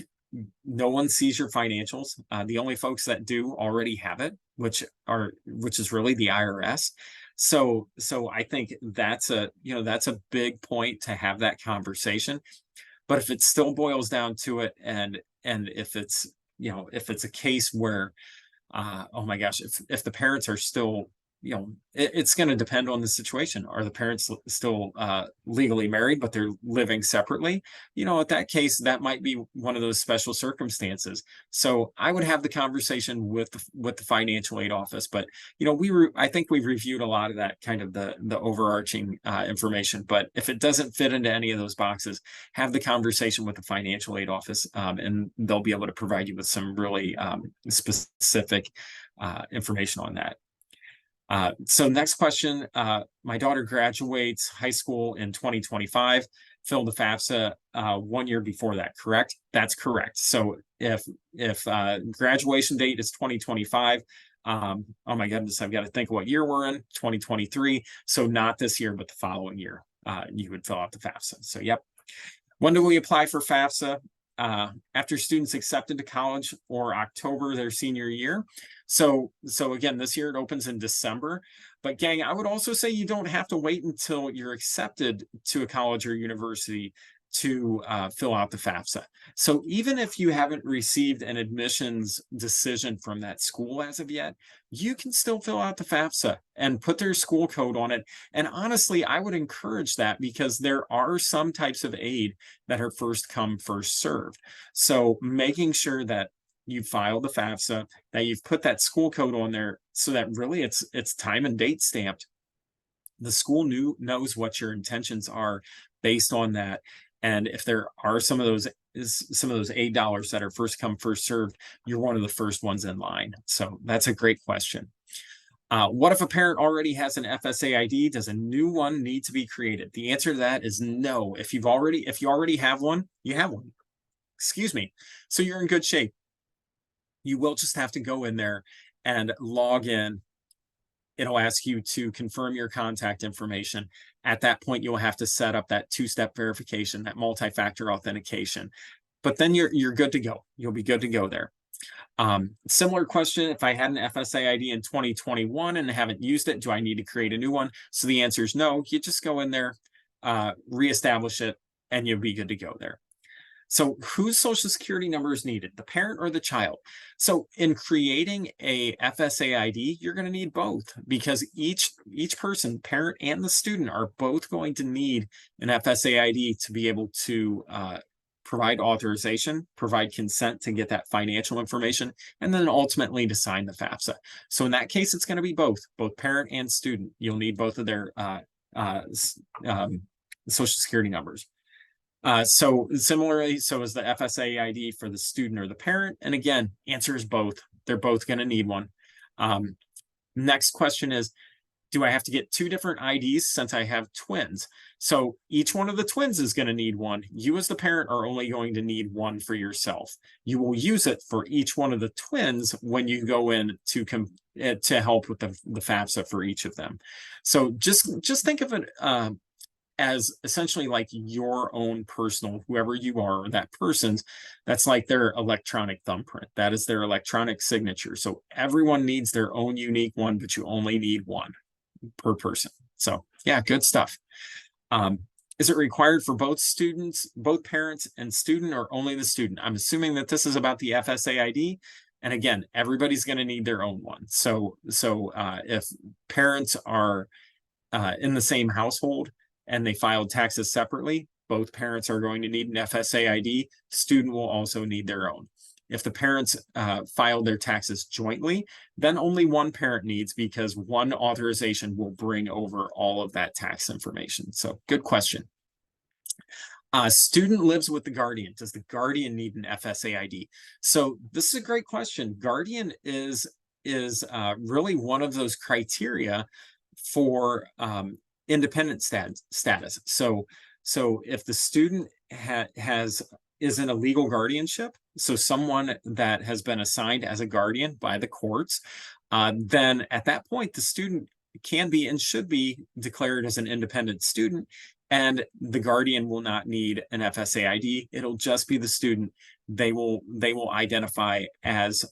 no one sees your financials. The only folks that do already have it, which is really the IRS. So I think that's a big point to have that conversation. But if it still boils down to it, and if it's a case where, oh my gosh, if the parents are still, it's going to depend on the situation. Are the parents still legally married, but they're living separately? At that case, that might be one of those special circumstances. So I would have the conversation with the financial aid office. But I think we've reviewed a lot of that kind of the overarching information. But if it doesn't fit into any of those boxes, have the conversation with the financial aid office, and they'll be able to provide you with some really specific information on that. So next question, my daughter graduates high school in 2025, filled the FAFSA 1 year before that, correct? That's correct. So if graduation date is 2025, oh my goodness, I've got to think what year we're in, 2023. So not this year, but the following year, you would fill out the FAFSA. So yep. When do we apply for FAFSA? After students accepted to college or October their senior year. So again, this year it opens in December. But gang, I would also say you don't have to wait until you're accepted to a college or university to fill out the FAFSA. So even if you haven't received an admissions decision from that school as of yet, you can still fill out the FAFSA and put their school code on it. And honestly, I would encourage that, because there are some types of aid that are first come, first served. So making sure that you filed the FAFSA, that you've put that school code on there, so that really it's time and date stamped. The school knows what your intentions are based on that. And if there are some of those aid dollars that are first come, first served, you're one of the first ones in line. So that's a great question. What if a parent already has an FSA ID? Does a new one need to be created? The answer to that is no. If you already have one, you have one. Excuse me. So you're in good shape. You will just have to go in there and log in. It'll ask you to confirm your contact information. At that point, you'll have to set up that two-step verification, that multi-factor authentication. But then you're good to go. You'll be good to go there. Similar question: if I had an FSA ID in 2021 and haven't used it, do I need to create a new one? So the answer is no. You just go in there, reestablish it, and you'll be good to go there. So whose social security number is needed, the parent or the child? So in creating a FSA ID, you're going to need both, because each person, parent and the student, are both going to need an FSA ID to be able to provide authorization, provide consent to get that financial information, and then ultimately to sign the FAFSA. So in that case, it's going to be both parent and student. You'll need both of their social security numbers. So similarly, so is the FSA ID for the student or the parent. And again, answer is both. They're both going to need one. Next question is, do I have to get two different IDs since I have twins? So each one of the twins is going to need one. You as the parent are only going to need one for yourself. You will use it for each one of the twins when you go in to help with the FAFSA for each of them. So just think of it as essentially like your own personal, whoever you are, that person's, that's like their electronic thumbprint. That is their electronic signature. So everyone needs their own unique one, but you only need one per person. So yeah, good stuff. Is it required for both students, both parents and student, or only the student? I'm assuming that this is about the FSA ID. And again, everybody's going to need their own one. So if parents are in the same household and they filed taxes separately, both parents are going to need an FSA ID. Student will also need their own. If the parents filed their taxes jointly, then only one parent needs, because one authorization will bring over all of that tax information. So good question. Student lives with the guardian. Does the guardian need an FSA ID? So this is a great question. Guardian is really one of those criteria for independent status. So if the student is in a legal guardianship, so someone that has been assigned as a guardian by the courts, then at that point the student can be and should be declared as an independent student, and the guardian will not need an FSA ID. It'll just be the student. They will identify as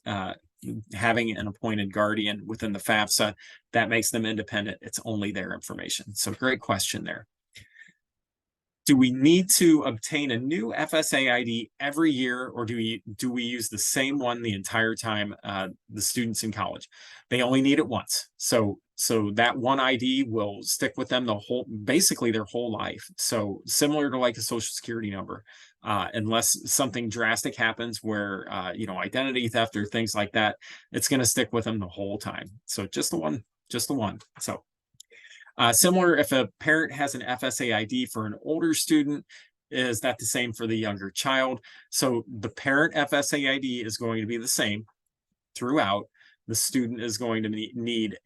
having an appointed guardian within the FAFSA. That makes them independent. It's only their information. So great question there. Do we need to obtain a new FSA ID every year, or do we use the same one the entire time the students in college? They only need it once. So that one ID will stick with them basically their whole life. So similar to like a social security number, unless something drastic happens where identity theft or things like that, it's going to stick with them the whole time. So just the one. So similar, if a parent has an FSA ID for an older student, is that the same for the younger child? So the parent FSA ID is going to be the same throughout. The student is going to need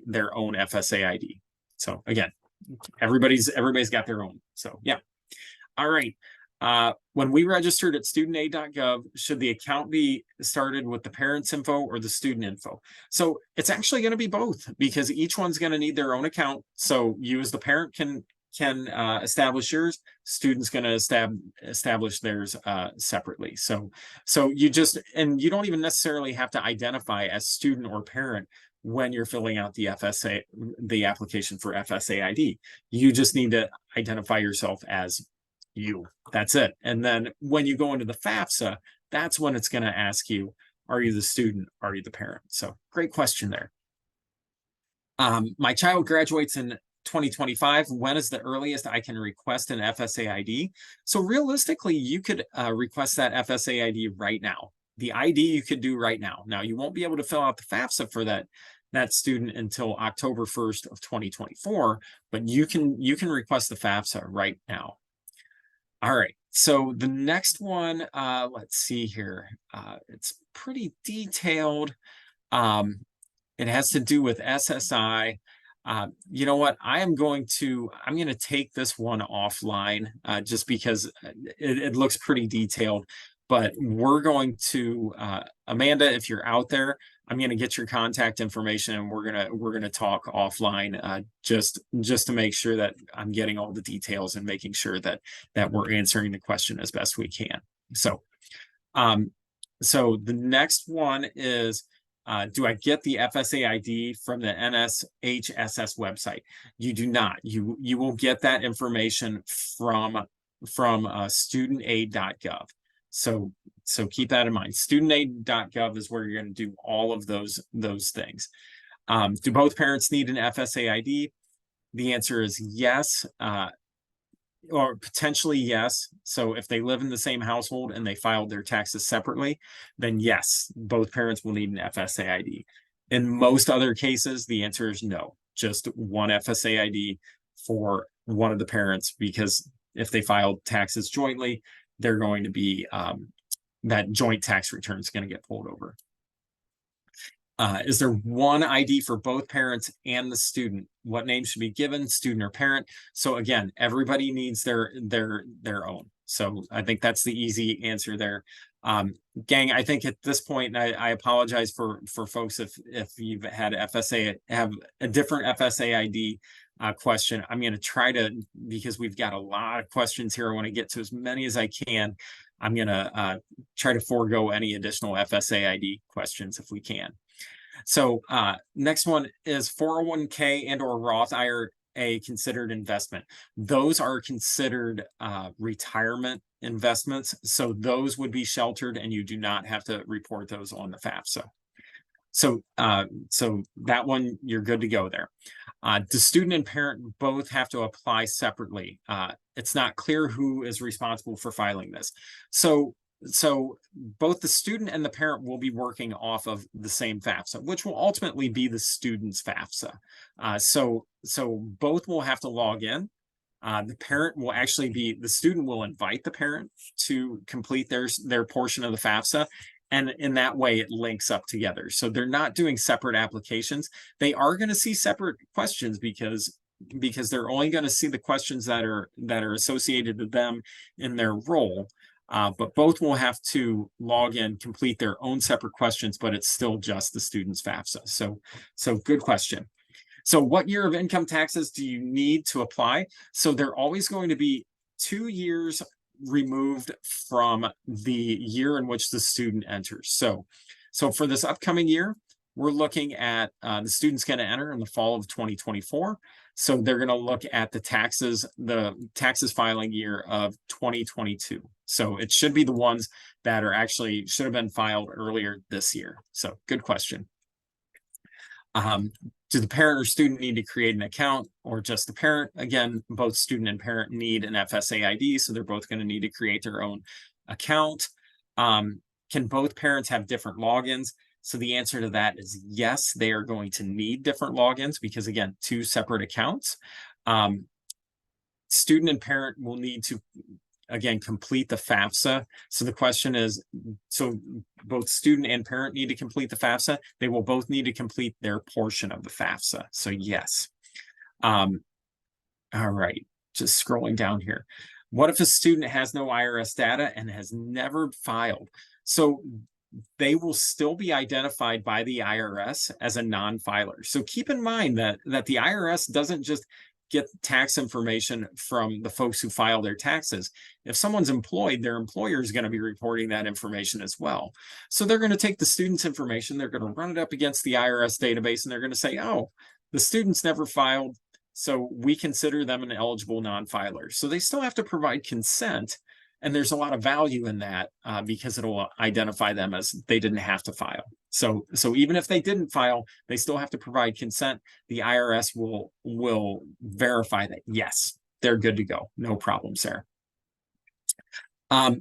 their own FSA ID. So again, everybody's got their own. So yeah. All right. When we registered at studentaid.gov, should the account be started with the parent's info or the student info? So it's actually going to be both, because each one's going to need their own account. So you as the parent can establish yours. Student's going to establish theirs separately. So you don't even necessarily have to identify as student or parent when you're filling out the application for FSA ID. You just need to identify yourself as you. That's it. And then when you go into the FAFSA, that's when it's going to ask you, are you the student? Are you the parent? So great question there. My child graduates in 2025. When is the earliest I can request an FSA ID? So realistically, you could request that FSA ID right now. The ID you could do right now. Now, you won't be able to fill out the FAFSA for that student until October 1st of 2024, but you can request the FAFSA right now. All right, so the next one, let's see here. It's pretty detailed. It has to do with SSI. You know what? I'm going to take this one offline just because it looks pretty detailed. But we're going to, Amanda, if you're out there, I'm going to get your contact information, and we're gonna talk offline just to make sure that I'm getting all the details and making sure that we're answering the question as best we can. So, so the next one is, do I get the FSA ID from the NSHSS website? You do not. You will get that information from studentaid.gov. So keep that in mind. Studentaid.gov is where you're going to do all of those things. Do both parents need an FSA ID? The answer is yes, or potentially yes. So if they live in the same household and they filed their taxes separately, then yes, both parents will need an FSA ID. In most other cases, the answer is no, just one FSA ID for one of the parents, because if they filed taxes jointly, they're going to be, that joint tax return is going to get pulled over. Is there one ID for both parents and the student? What name should be given, student or parent? So again, everybody needs their own. So I think that's the easy answer there. Gang, I think at this point, I apologize for folks if you've had FSA, have a different FSA ID question. I'm going to try to, because we've got a lot of questions here, I want to get to as many as I can. I'm going to try to forego any additional FSA ID questions if we can. So next one is 401k and or Roth IRA considered investment. Those are considered retirement investments. So those would be sheltered and you do not have to report those on the FAFSA. So that one, you're good to go there. The student and parent both have to apply separately. It's not clear who is responsible for filing this. So both the student and the parent will be working off of the same FAFSA, which will ultimately be the student's FAFSA. So both will have to log in. The parent will actually be, the student will invite the parent to complete their portion of the FAFSA. And in that way, it links up together. So they're not doing separate applications. They are going to see separate questions because they're only going to see the questions that are associated to them in their role. But both will have to log in, complete their own separate questions, but it's still just the student's FAFSA. So good question. So what year of income taxes do you need to apply? So they're always going to be 2 years removed from the year in which the student enters. So for this upcoming year, we're looking at the student's going to enter in the fall of 2024. So they're going to look at the taxes filing year of 2022. So it should be the ones that are actually should have been filed earlier this year. So good question. Do the parent or student need to create an account, or just the parent? Again, both student and parent need an FSA ID, so they're both going to need to create their own account. Can both parents have different logins? So the answer to that is yes, they are going to need different logins because, again, 2 separate accounts. Student and parent will need to, again, complete the FAFSA. So the question is, so both student and parent need to complete the FAFSA. They will both need to complete their portion of the FAFSA. So yes. All right, just scrolling down here. What if a student has no IRS data and has never filed? So they will still be identified by the IRS as a non-filer. So keep in mind that the IRS doesn't just get tax information from the folks who file their taxes. If someone's employed, their employer is going to be reporting that information as well. So they're going to take the student's information, they're going to run it up against the IRS database, and they're going to say, oh, the student's never filed, so we consider them an eligible non-filer. So they still have to provide consent, and there's a lot of value in that because it'll identify them as they didn't have to file. So even if they didn't file, they still have to provide consent. The IRS will verify that, yes, they're good to go. No problems there.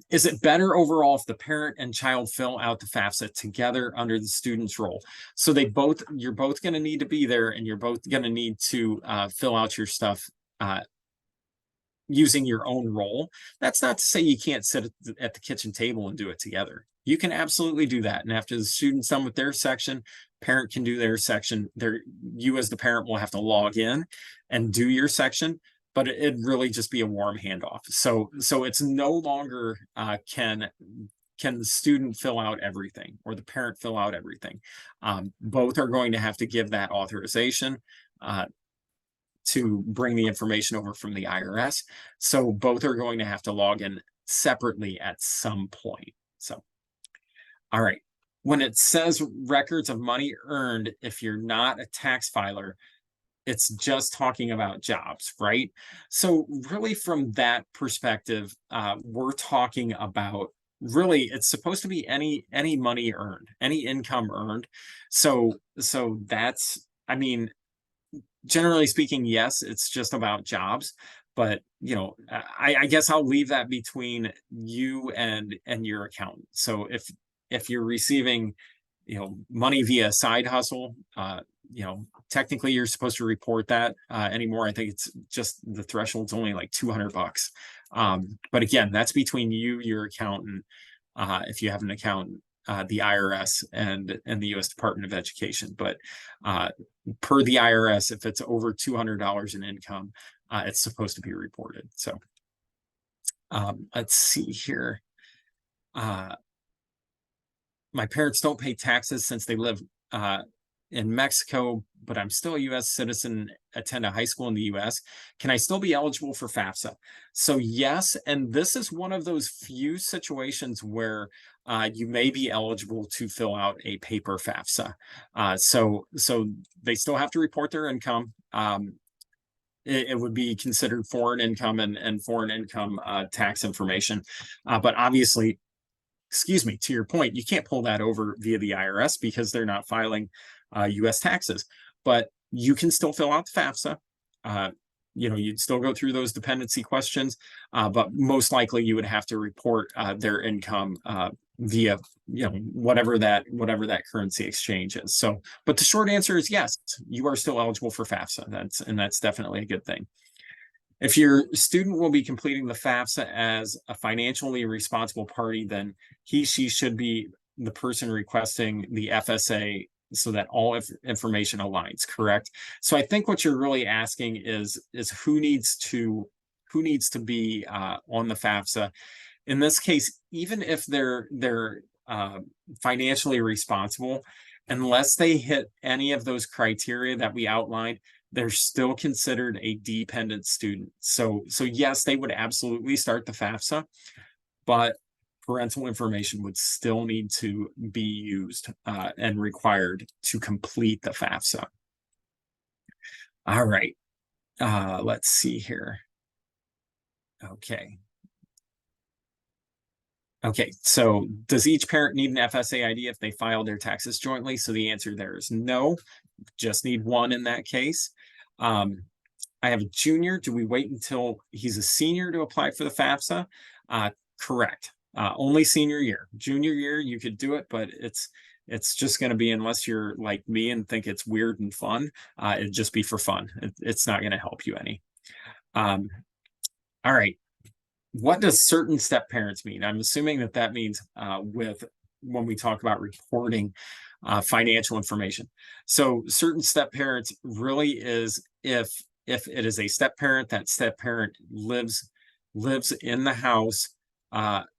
Is it better overall if the parent and child fill out the FAFSA together under the student's role? So you're both going to need to be there, and you're both going to need to fill out your stuff using your own role. That's not to say you can't sit at the kitchen table and do it together. You can absolutely do that. And after the student's done with their section, parent can do their section. You as the parent will have to log in and do your section, but it'd really just be a warm handoff. So it's no longer can the student fill out everything or the parent fill out everything. Both are going to have to give that authorization to bring the information over from the IRS. So both are going to have to log in separately at some point. So, all right. When it says records of money earned, if you're not a tax filer, it's just talking about jobs, right? So really from that perspective, we're talking about really it's supposed to be any money earned, any income earned. So that's, I mean, generally speaking, yes, it's just about jobs. But I guess I'll leave that between you and your accountant. So if you're receiving money via side hustle, technically you're supposed to report that anymore. I think it's just the threshold's only like $200. But again, that's between you, your accountant, if you have an accountant, the IRS and the U.S. Department of Education. But per the IRS, if it's over $200 in income, it's supposed to be reported. So let's see here. My parents don't pay taxes since they live in Mexico, but I'm still a U.S. citizen, attend a high school in the U.S. Can I still be eligible for FAFSA? So yes, and this is one of those few situations where you may be eligible to fill out a paper FAFSA. So they still have to report their income. It would be considered foreign income and foreign income tax information. But obviously, excuse me, to your point, you can't pull that over via the IRS because they're not filing U.S. taxes. But you can still fill out the FAFSA. You'd still go through those dependency questions, but most likely you would have to report their income via whatever that currency exchange is. So, but the short answer is yes, you are still eligible for FAFSA. That's definitely a good thing. If your student will be completing the FAFSA as a financially responsible party, then she should be the person requesting the FSA so that all information aligns, correct? So I think what you're really asking is who needs to be on the FAFSA. In this case, even if they're financially responsible, unless they hit any of those criteria that we outlined, they're still considered a dependent student. So yes, they would absolutely start the FAFSA, but parental information would still need to be used and required to complete the FAFSA. All right, let's see here. Okay, so does each parent need an FSA ID if they file their taxes jointly? So the answer there is no, just need one in that case. I have a junior. Do we wait until he's a senior to apply for the FAFSA? Correct. Only senior year. Junior year, you could do it, but it's just going to be, unless you're like me and think it's weird and fun, it'd just be for fun. It's not going to help you any. All right. What does certain step parents mean? I'm assuming that means when we talk about reporting financial information. So certain step parents really is if it is a step parent, that step parent lives in the house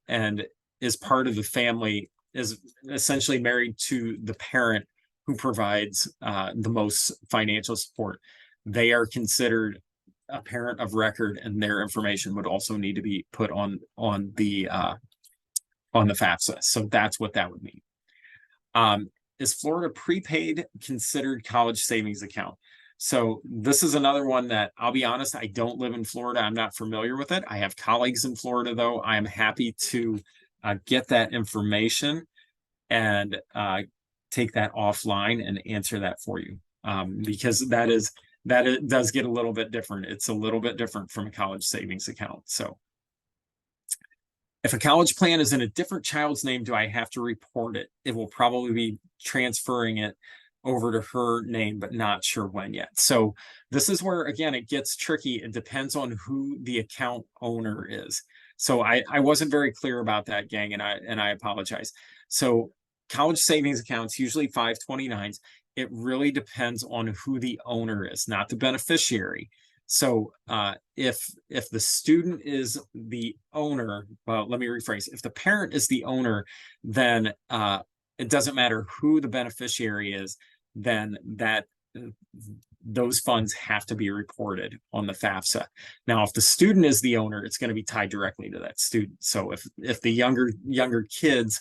and is part of the family, is essentially married to the parent who provides the most financial support. They are considered a parent of record, and their information would also need to be put on the FAFSA. So that's what that would mean. Is Florida prepaid considered college savings account? So this is another one that, I'll be honest, I don't live in Florida. I'm not familiar with it. I have colleagues in Florida, though. I am happy to get that information and take that offline and answer that for you, because it does get a little bit different. It's a little bit different from a college savings account. So if a college plan is in a different child's name, do I have to report it? It will probably be transferring it over to her name, but not sure when yet. So this is where, again, it gets tricky. It depends on who the account owner is. So I wasn't very clear about that, gang, and I apologize. So college savings accounts, usually 529s, it really depends on who the owner is, not the beneficiary. So if the student is the owner, well, let me rephrase. If the parent is the owner, then it doesn't matter who the beneficiary is, then those funds have to be reported on the FAFSA. Now, if the student is the owner, it's going to be tied directly to that student. So if the younger kids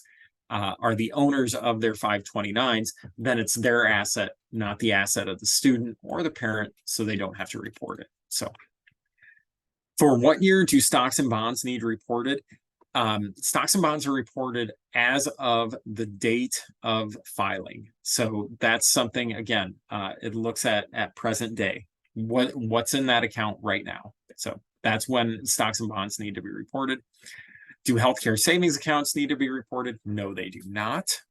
are the owners of their 529s, then it's their asset, not the asset of the student or the parent, so they don't have to report it. So for what year do stocks and bonds need reported? Stocks and bonds are reported as of the date of filing. So that's something, again, it looks at present day. What's in that account right now? So that's when stocks and bonds need to be reported. Do healthcare savings accounts need to be reported? No, they do not.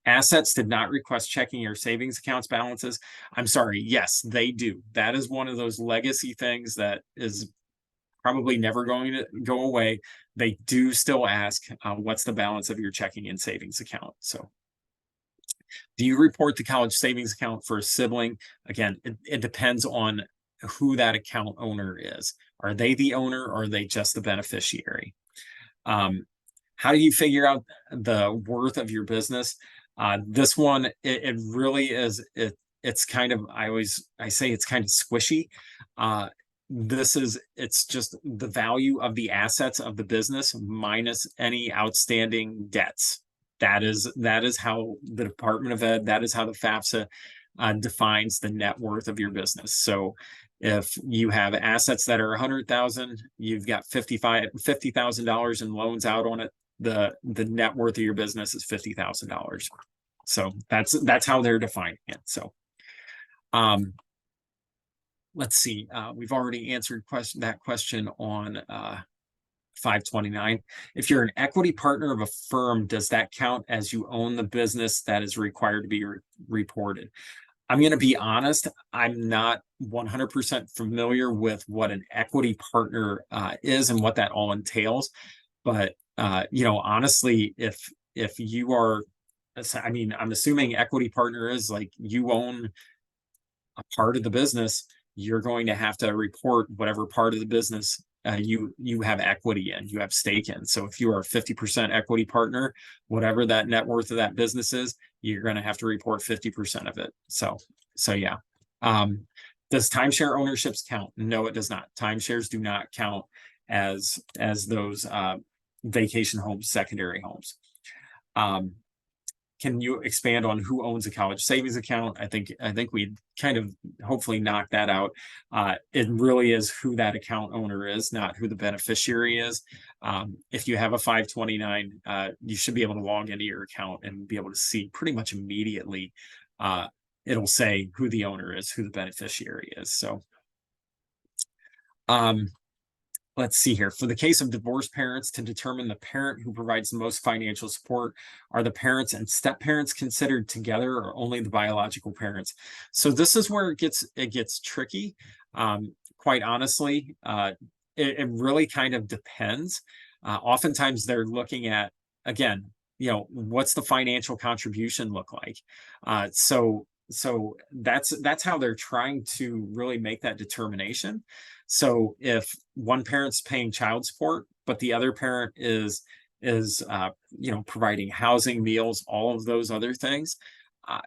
Assets did not request checking or savings accounts balances. I'm sorry, yes, they do. That is one of those legacy things that is probably never going to go away. They do still ask, what's the balance of your checking and savings account? So do you report the college savings account for a sibling? Again, it depends on who that account owner is. Are they the owner or are they just the beneficiary? How do you figure out the worth of your business? This one, it really is, it's kind of, I say it's kind of squishy. It's just the value of the assets of the business minus any outstanding debts. That is how the Department of Ed, that is how the FAFSA defines the net worth of your business. So if you have assets that are 100,000, you've got $50,000 in loans out on it, the net worth of your business is $50,000. So that's how they're defining it. So let's see, we've already answered that question on 529. If you're an equity partner of a firm, does that count as you own the business that is required to be reported? I'm going to be honest, I'm not 100% familiar with what an equity partner is and what that all entails. But honestly, if you are, I mean, I'm assuming equity partner is like you own a part of the business, you're going to have to report whatever part of the business you have equity in, you have stake in. So if you are a 50% equity partner, whatever that net worth of that business is, you're going to have to report 50% of it. So yeah. Does timeshare ownerships count? No, it does not. Timeshares do not count as those vacation homes, secondary homes. Can you expand on who owns a college savings account? I think we kind of hopefully knocked that out. It really is who that account owner is, not who the beneficiary is. If you have a 529, you should be able to log into your account and be able to see pretty much immediately. It'll say who the owner is, who the beneficiary is. So let's see here. For the case of divorced parents, to determine the parent who provides the most financial support, are the parents and step parents considered together or only the biological parents? So this is where it gets tricky. Quite honestly, it really kind of depends. Oftentimes they're looking at, again, what's the financial contribution look like? So that's how they're trying to really make that determination. So if one parent's paying child support, but the other parent is providing housing, meals, all of those other things,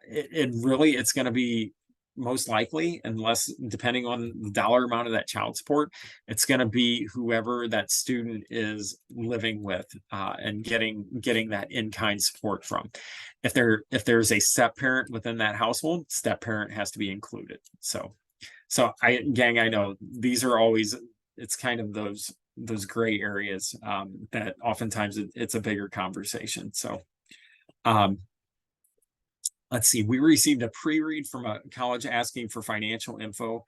it's going to be most likely, unless depending on the dollar amount of that child support, it's going to be whoever that student is living with and getting that in-kind support from. If there's a step parent within that household, step parent has to be included. So I know these are always, it's kind of those gray areas that oftentimes it's a bigger conversation. So let's see, we received a pre-read from a college asking for financial info.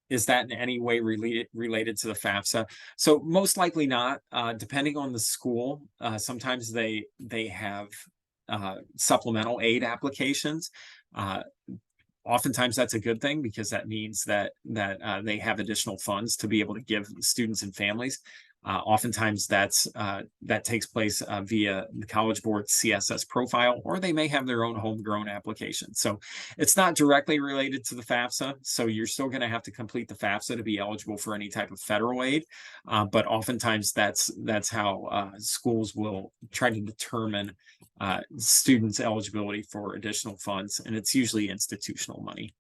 Is that in any way related to the FAFSA? So most likely not, depending on the school. Sometimes they have supplemental aid applications. Oftentimes that's a good thing because that means that they have additional funds to be able to give students and families. Oftentimes that takes place via the College Board's CSS profile, or they may have their own homegrown application. So it's not directly related to the FAFSA. So you're still going to have to complete the FAFSA to be eligible for any type of federal aid. But oftentimes that's how schools will try to determine students' eligibility for additional funds, and it's usually institutional money.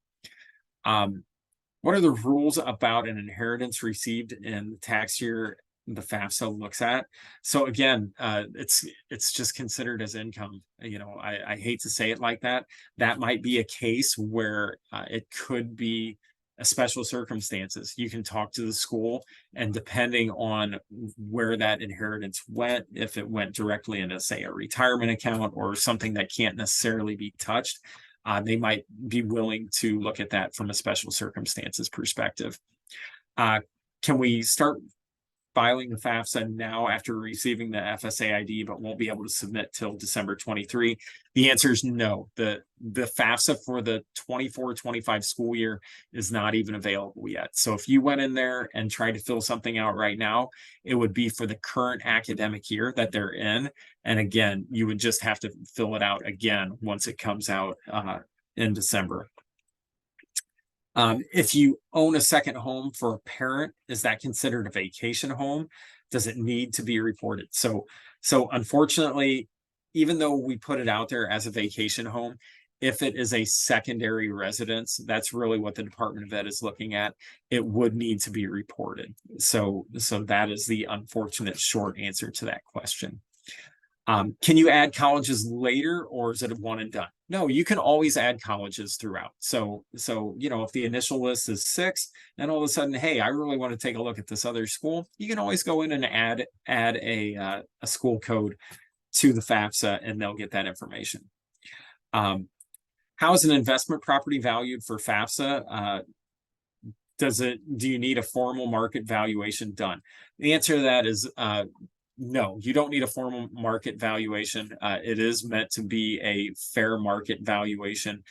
What are the rules about an inheritance received in the tax year the FAFSA looks at? So again, it's just considered as income. I hate to say it like that. That might be a case where it could be Special circumstances, you can talk to the school, and depending on where that inheritance went, if it went directly into, say, a retirement account or something that can't necessarily be touched, they might be willing to look at that from a special circumstances perspective. Can we start filing the FAFSA now after receiving the FSA ID, but won't be able to submit till December 23? The answer is no. The FAFSA for the 24-25 school year is not even available yet. So if you went in there and tried to fill something out right now, it would be for the current academic year that they're in. And again, you would just have to fill it out again once it comes out in December. If you own a second home for a parent, is that considered a vacation home? Does it need to be reported? So unfortunately, even though we put it out there as a vacation home, if it is a secondary residence, that's really what the Department of Ed is looking at. It would need to be reported. So that is the unfortunate short answer to that question. Can you add colleges later, or is it a one and done? No, you can always add colleges throughout. So if the initial list is 6, and all of a sudden, hey, I really want to take a look at this other school, you can always go in and add a school code to the FAFSA, and they'll get that information. How is an investment property valued for FAFSA? Do you need a formal market valuation done? The answer to that is no, you don't need a formal market valuation. It is meant to be a fair market valuation.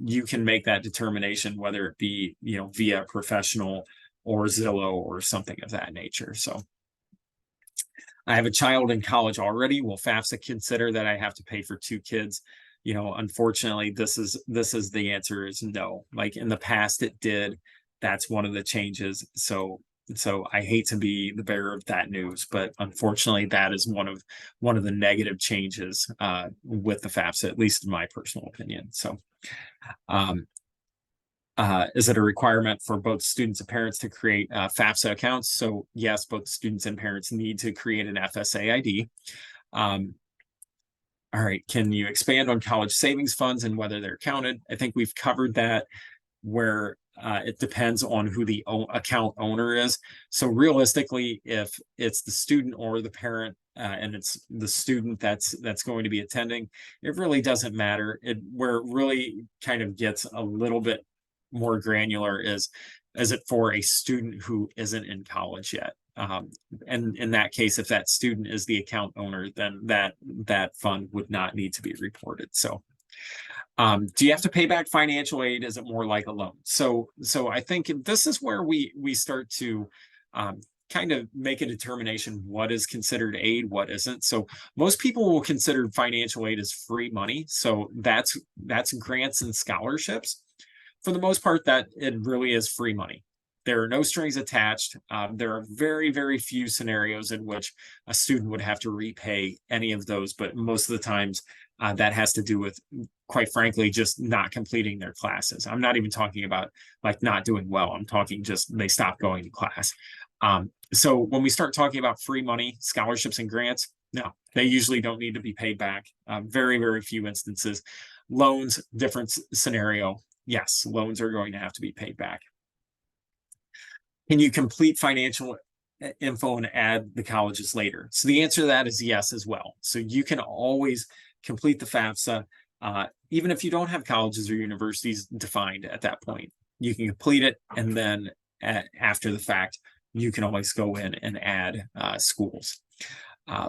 You can make that determination, whether it be, via professional or Zillow or something of that nature. So I have a child in college already. Will FAFSA consider that I have to pay for 2 kids? Unfortunately, this is the answer is no. Like in the past, it did. That's one of the changes. So I hate to be the bearer of that news, but unfortunately, that is one of the negative changes with the FAFSA, at least in my personal opinion. So, is it a requirement for both students and parents to create FAFSA accounts? So yes, both students and parents need to create an FSA ID. All right, can you expand on college savings funds and whether they're counted? I think we've covered that, where it depends on who the account owner is. So realistically, if it's the student or the parent, and it's the student that's going to be attending, it really doesn't matter. Where it really kind of gets a little bit more granular is it for a student who isn't in college yet? And in that case, if that student is the account owner, then that fund would not need to be reported. So do you have to pay back financial aid? Is it more like a loan? So I think this is where we start to kind of make a determination what is considered aid, what isn't. So most people will consider financial aid as free money. So that's grants and scholarships. For the most part, that it really is free money. There are no strings attached. There are very, very few scenarios in which a student would have to repay any of those, but most of the times that has to do with, quite frankly, just not completing their classes. I'm not even talking about like not doing well. I'm talking just they stop going to class. So when we start talking about free money, scholarships and grants, no, they usually don't need to be paid back. Very, very few instances. Loans, different scenario. Yes, loans are going to have to be paid back. Can you complete financial info and add the colleges later? So the answer to that is yes as well. So you can always complete the FAFSA, even if you don't have colleges or universities defined at that point. You can complete it, and then after the fact, you can always go in and add schools.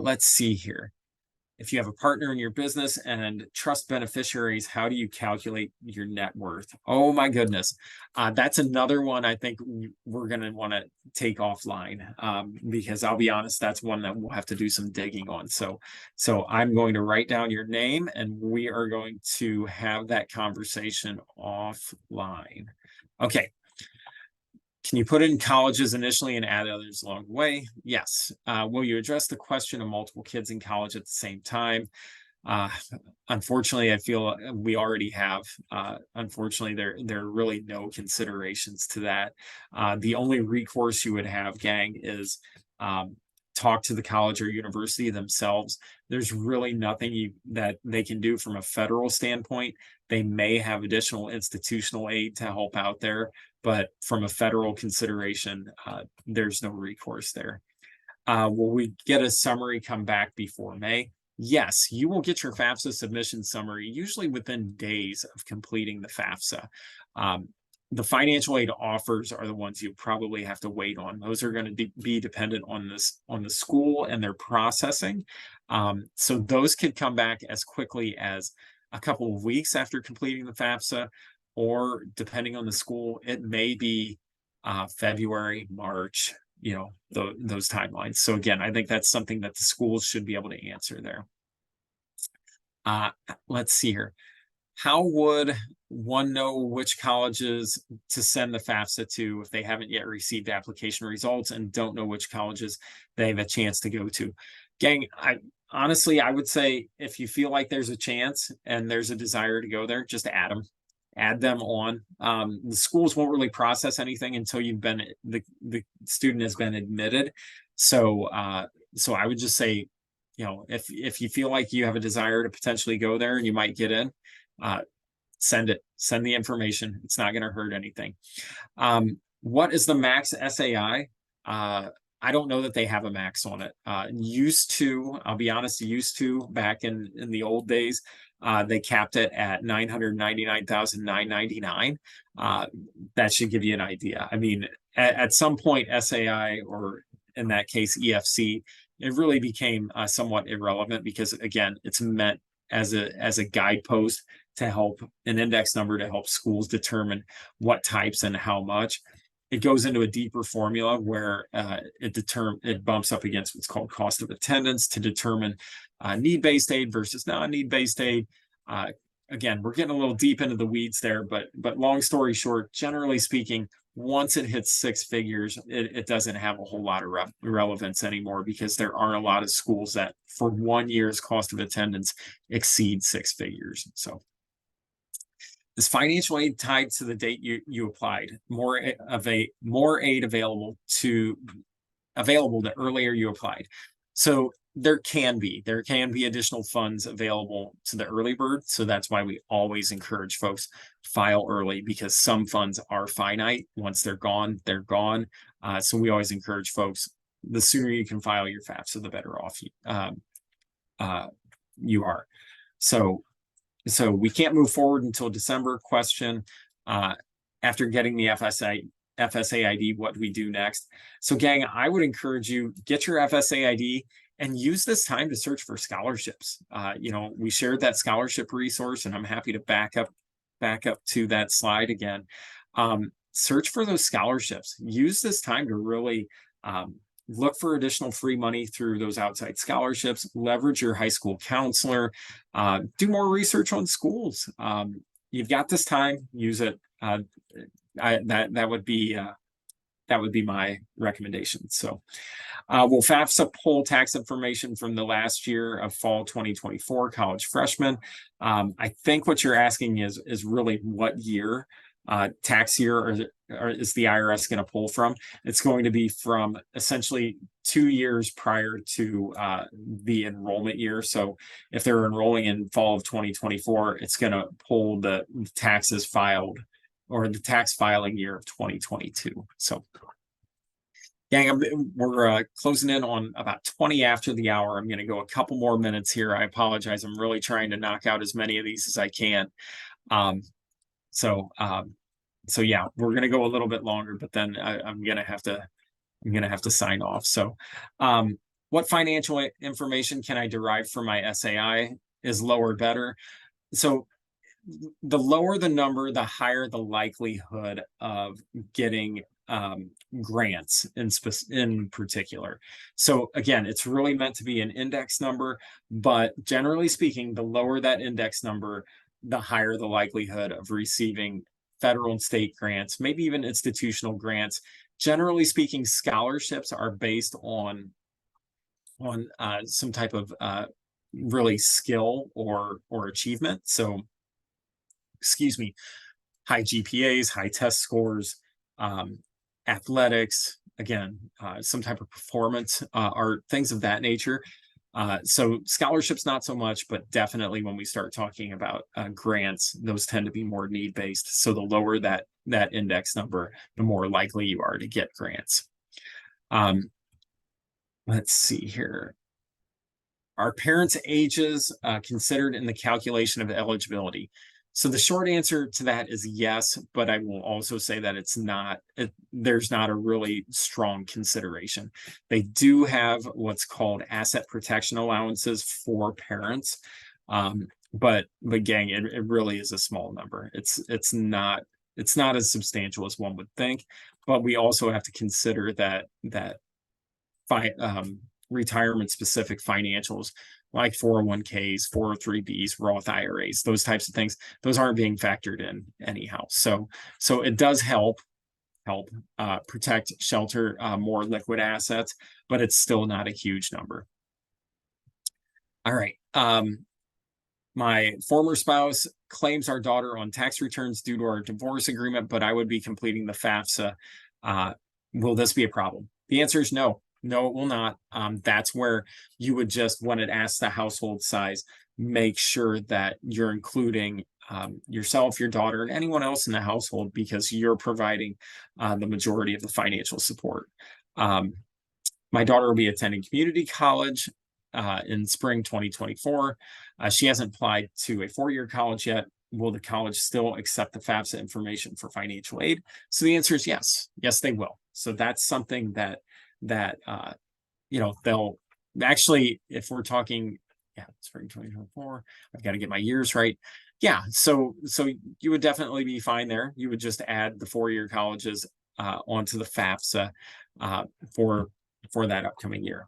Let's see here. If you have a partner in your business and trust beneficiaries, how do you calculate your net worth? Oh my goodness. That's another one I think we're going to want to take offline, because I'll be honest, that's one that we'll have to do some digging on. So I'm going to write down your name, and we are going to have that conversation offline. Okay. Can you put in colleges initially and add others along the way? Yes. Will you address the question of multiple kids in college at the same time? Unfortunately, I feel we already have. Unfortunately, there are really no considerations to that. The only recourse you would have, gang, is talk to the college or university themselves. There's really nothing that they can do from a federal standpoint. They may have additional institutional aid to help out there, but from a federal consideration, there's no recourse there. Will we get a summary come back before May? Yes, you will get your FAFSA submission summary usually within days of completing the FAFSA. Um, the financial aid offers are the ones you probably have to wait on. Those are going to be dependent on the school and their processing. So those could come back as quickly as a couple of weeks after completing the FAFSA, or depending on the school, it may be February, March, those timelines. So again, I think that's something that the schools should be able to answer there. Let's see here. How would one know which colleges to send the FAFSA to if they haven't yet received application results and don't know which colleges they have a chance to go to? Gang, honestly, I would say if you feel like there's a chance and there's a desire to go there, just add them on. The schools won't really process anything until the student has been admitted. So I would just say, if you feel like you have a desire to potentially go there and you might get in, send the information. It's not going to hurt anything. What is the max SAI? I don't know that they have a max on it. I'll be honest, back in the old days, they capped it at 999,999. That should give you an idea. I mean, at some point, SAI, or in that case, EFC, it really became somewhat irrelevant because, again, it's meant as a guidepost to help, an index number to help schools determine what types and how much. It goes into a deeper formula where it bumps up against what's called cost of attendance to determine need-based aid versus non-need-based aid. Again, we're getting a little deep into the weeds there, but long story short, generally speaking, once it hits six figures, it doesn't have a whole lot of relevance anymore, because there aren't a lot of schools that for 1 year's cost of attendance exceed six figures. So is financial aid tied to the date you applied? More aid available the earlier you applied. So there can be additional funds available to the early bird. So that's why we always encourage folks file early, because some funds are finite. Once they're gone, they're gone. So we always encourage folks, the sooner you can file your FAFSA, the better off you are. So we can't move forward until December. Question, after getting the FSA ID, what do we do next? So gang, I would encourage you, get your FSA ID and use this time to search for scholarships. We shared that scholarship resource, and I'm happy to back up to that slide again. Search for those scholarships. Use this time to really look for additional free money through those outside scholarships. Leverage your high school counselor. Do more research on schools. You've got this time. Use it. That would be my recommendation. So, will FAFSA pull tax information from the last year of fall 2024 college freshmen? I think what you're asking is really what year, tax year, or is the IRS going to pull from? It's going to be from essentially 2 years prior to the enrollment year. So if they're enrolling in fall of 2024, it's going to pull the taxes filed, or the tax filing year of 2022. So gang, we're closing in on about 20 after the hour. I'm going to go a couple more minutes here. I apologize. I'm really trying to knock out as many of these as I can. So yeah, we're going to go a little bit longer, but then I'm going to have to sign off. So, what financial information can I derive from my SAI? Is lower better? So the lower the number, the higher the likelihood of getting grants in particular. So again, it's really meant to be an index number, but generally speaking, the lower that index number, the higher the likelihood of receiving federal and state grants, maybe even institutional grants. Generally speaking, scholarships are based on some type of really skill or achievement. So, excuse me, high GPAs, high test scores, athletics, again, some type of performance, art, things of that nature. So scholarships, not so much, but definitely when we start talking about grants, those tend to be more need-based. So the lower that index number, the more likely you are to get grants. Let's see here. Are parents' ages considered in the calculation of eligibility? So the short answer to that is yes, but I will also say that it's not, there's not a really strong consideration. They do have what's called asset protection allowances for parents. But gang, it really is a small number. It's not as substantial as one would think, but we also have to consider that retirement specific financials like 401ks, 403bs, Roth IRAs, those types of things, those aren't being factored in anyhow. So it does help protect, shelter more liquid assets, but it's still not a huge number. All right. My former spouse claims our daughter on tax returns due to our divorce agreement, but I would be completing the FAFSA. Will this be a problem? The answer is no. No, it will not. That's where you would just, when it asks the household size, make sure that you're including yourself, your daughter, and anyone else in the household because you're providing the majority of the financial support. My daughter will be attending community college in spring 2024. She hasn't applied to a four-year college yet. Will the college still accept the FAFSA information for financial aid? So the answer is yes. Yes, they will. So that's something that they'll actually, if we're talking, spring 2024, I've got to get my years right. Yeah, so you would definitely be fine there. You would just add the four-year colleges onto the FAFSA for that upcoming year.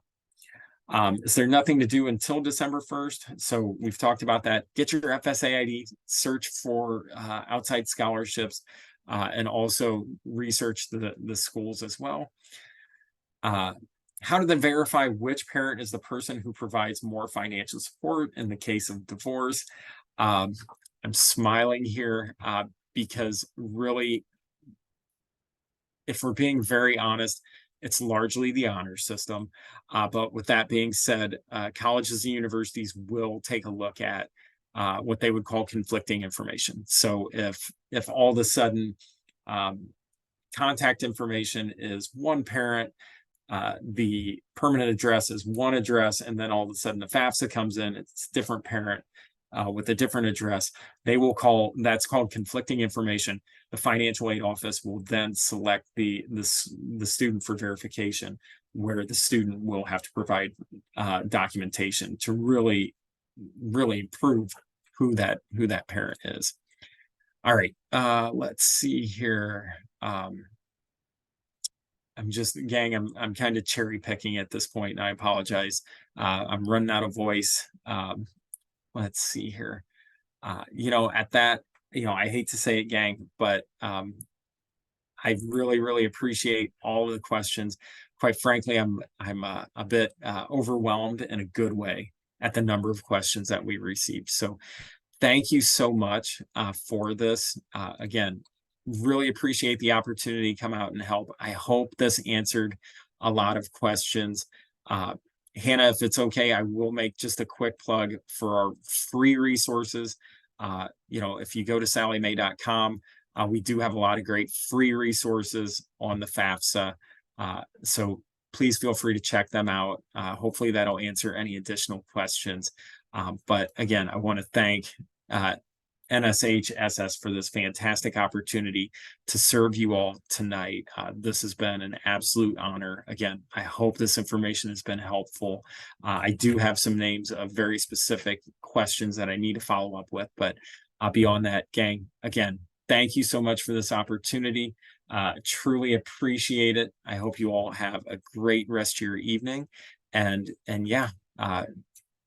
Is there nothing to do until December 1st? So we've talked about that. Get your FSA ID, search for outside scholarships, and also research the schools as well. How do they verify which parent is the person who provides more financial support in the case of divorce? I'm smiling here because really, if we're being very honest, it's largely the honor system. But with that being said, colleges and universities will take a look at what they would call conflicting information. So if all of a sudden contact information is one parent, the permanent address is one address, and then all of a sudden the FAFSA comes in, it's a different parent with a different address, they will call, that's called conflicting information. The financial aid office will then select the student for verification, where the student will have to provide documentation to really prove who that parent is. All right, let's see here. I'm just, gang, I'm kind of cherry picking at this point, and I apologize. I'm running out of voice. Let's see here. At that, I hate to say it, gang, but I really appreciate all of the questions. Quite frankly, I'm a bit overwhelmed in a good way at the number of questions that we received. So thank you so much for this. Again, really appreciate the opportunity to come out and help. I hope this answered a lot of questions. Hannah, if it's okay, I will make just a quick plug for our free resources. If you go to salliemae.com, we do have a lot of great free resources on the FAFSA. So please feel free to check them out. Hopefully that'll answer any additional questions. But again, I want to thank NSHSS for this fantastic opportunity to serve you all tonight. This has been an absolute honor. Again, I hope this information has been helpful. I do have some names of very specific questions that I need to follow up with, but beyond that, gang, again, thank you so much for this opportunity. Truly appreciate it. I hope you all have a great rest of your evening. And yeah,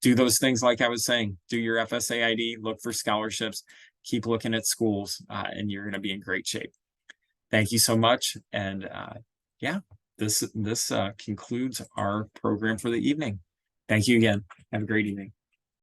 do those things like I was saying. Do your FSA ID, look for scholarships, keep looking at schools, and you're going to be in great shape. Thank you so much. And yeah, this concludes our program for the evening. Thank you again. Have a great evening.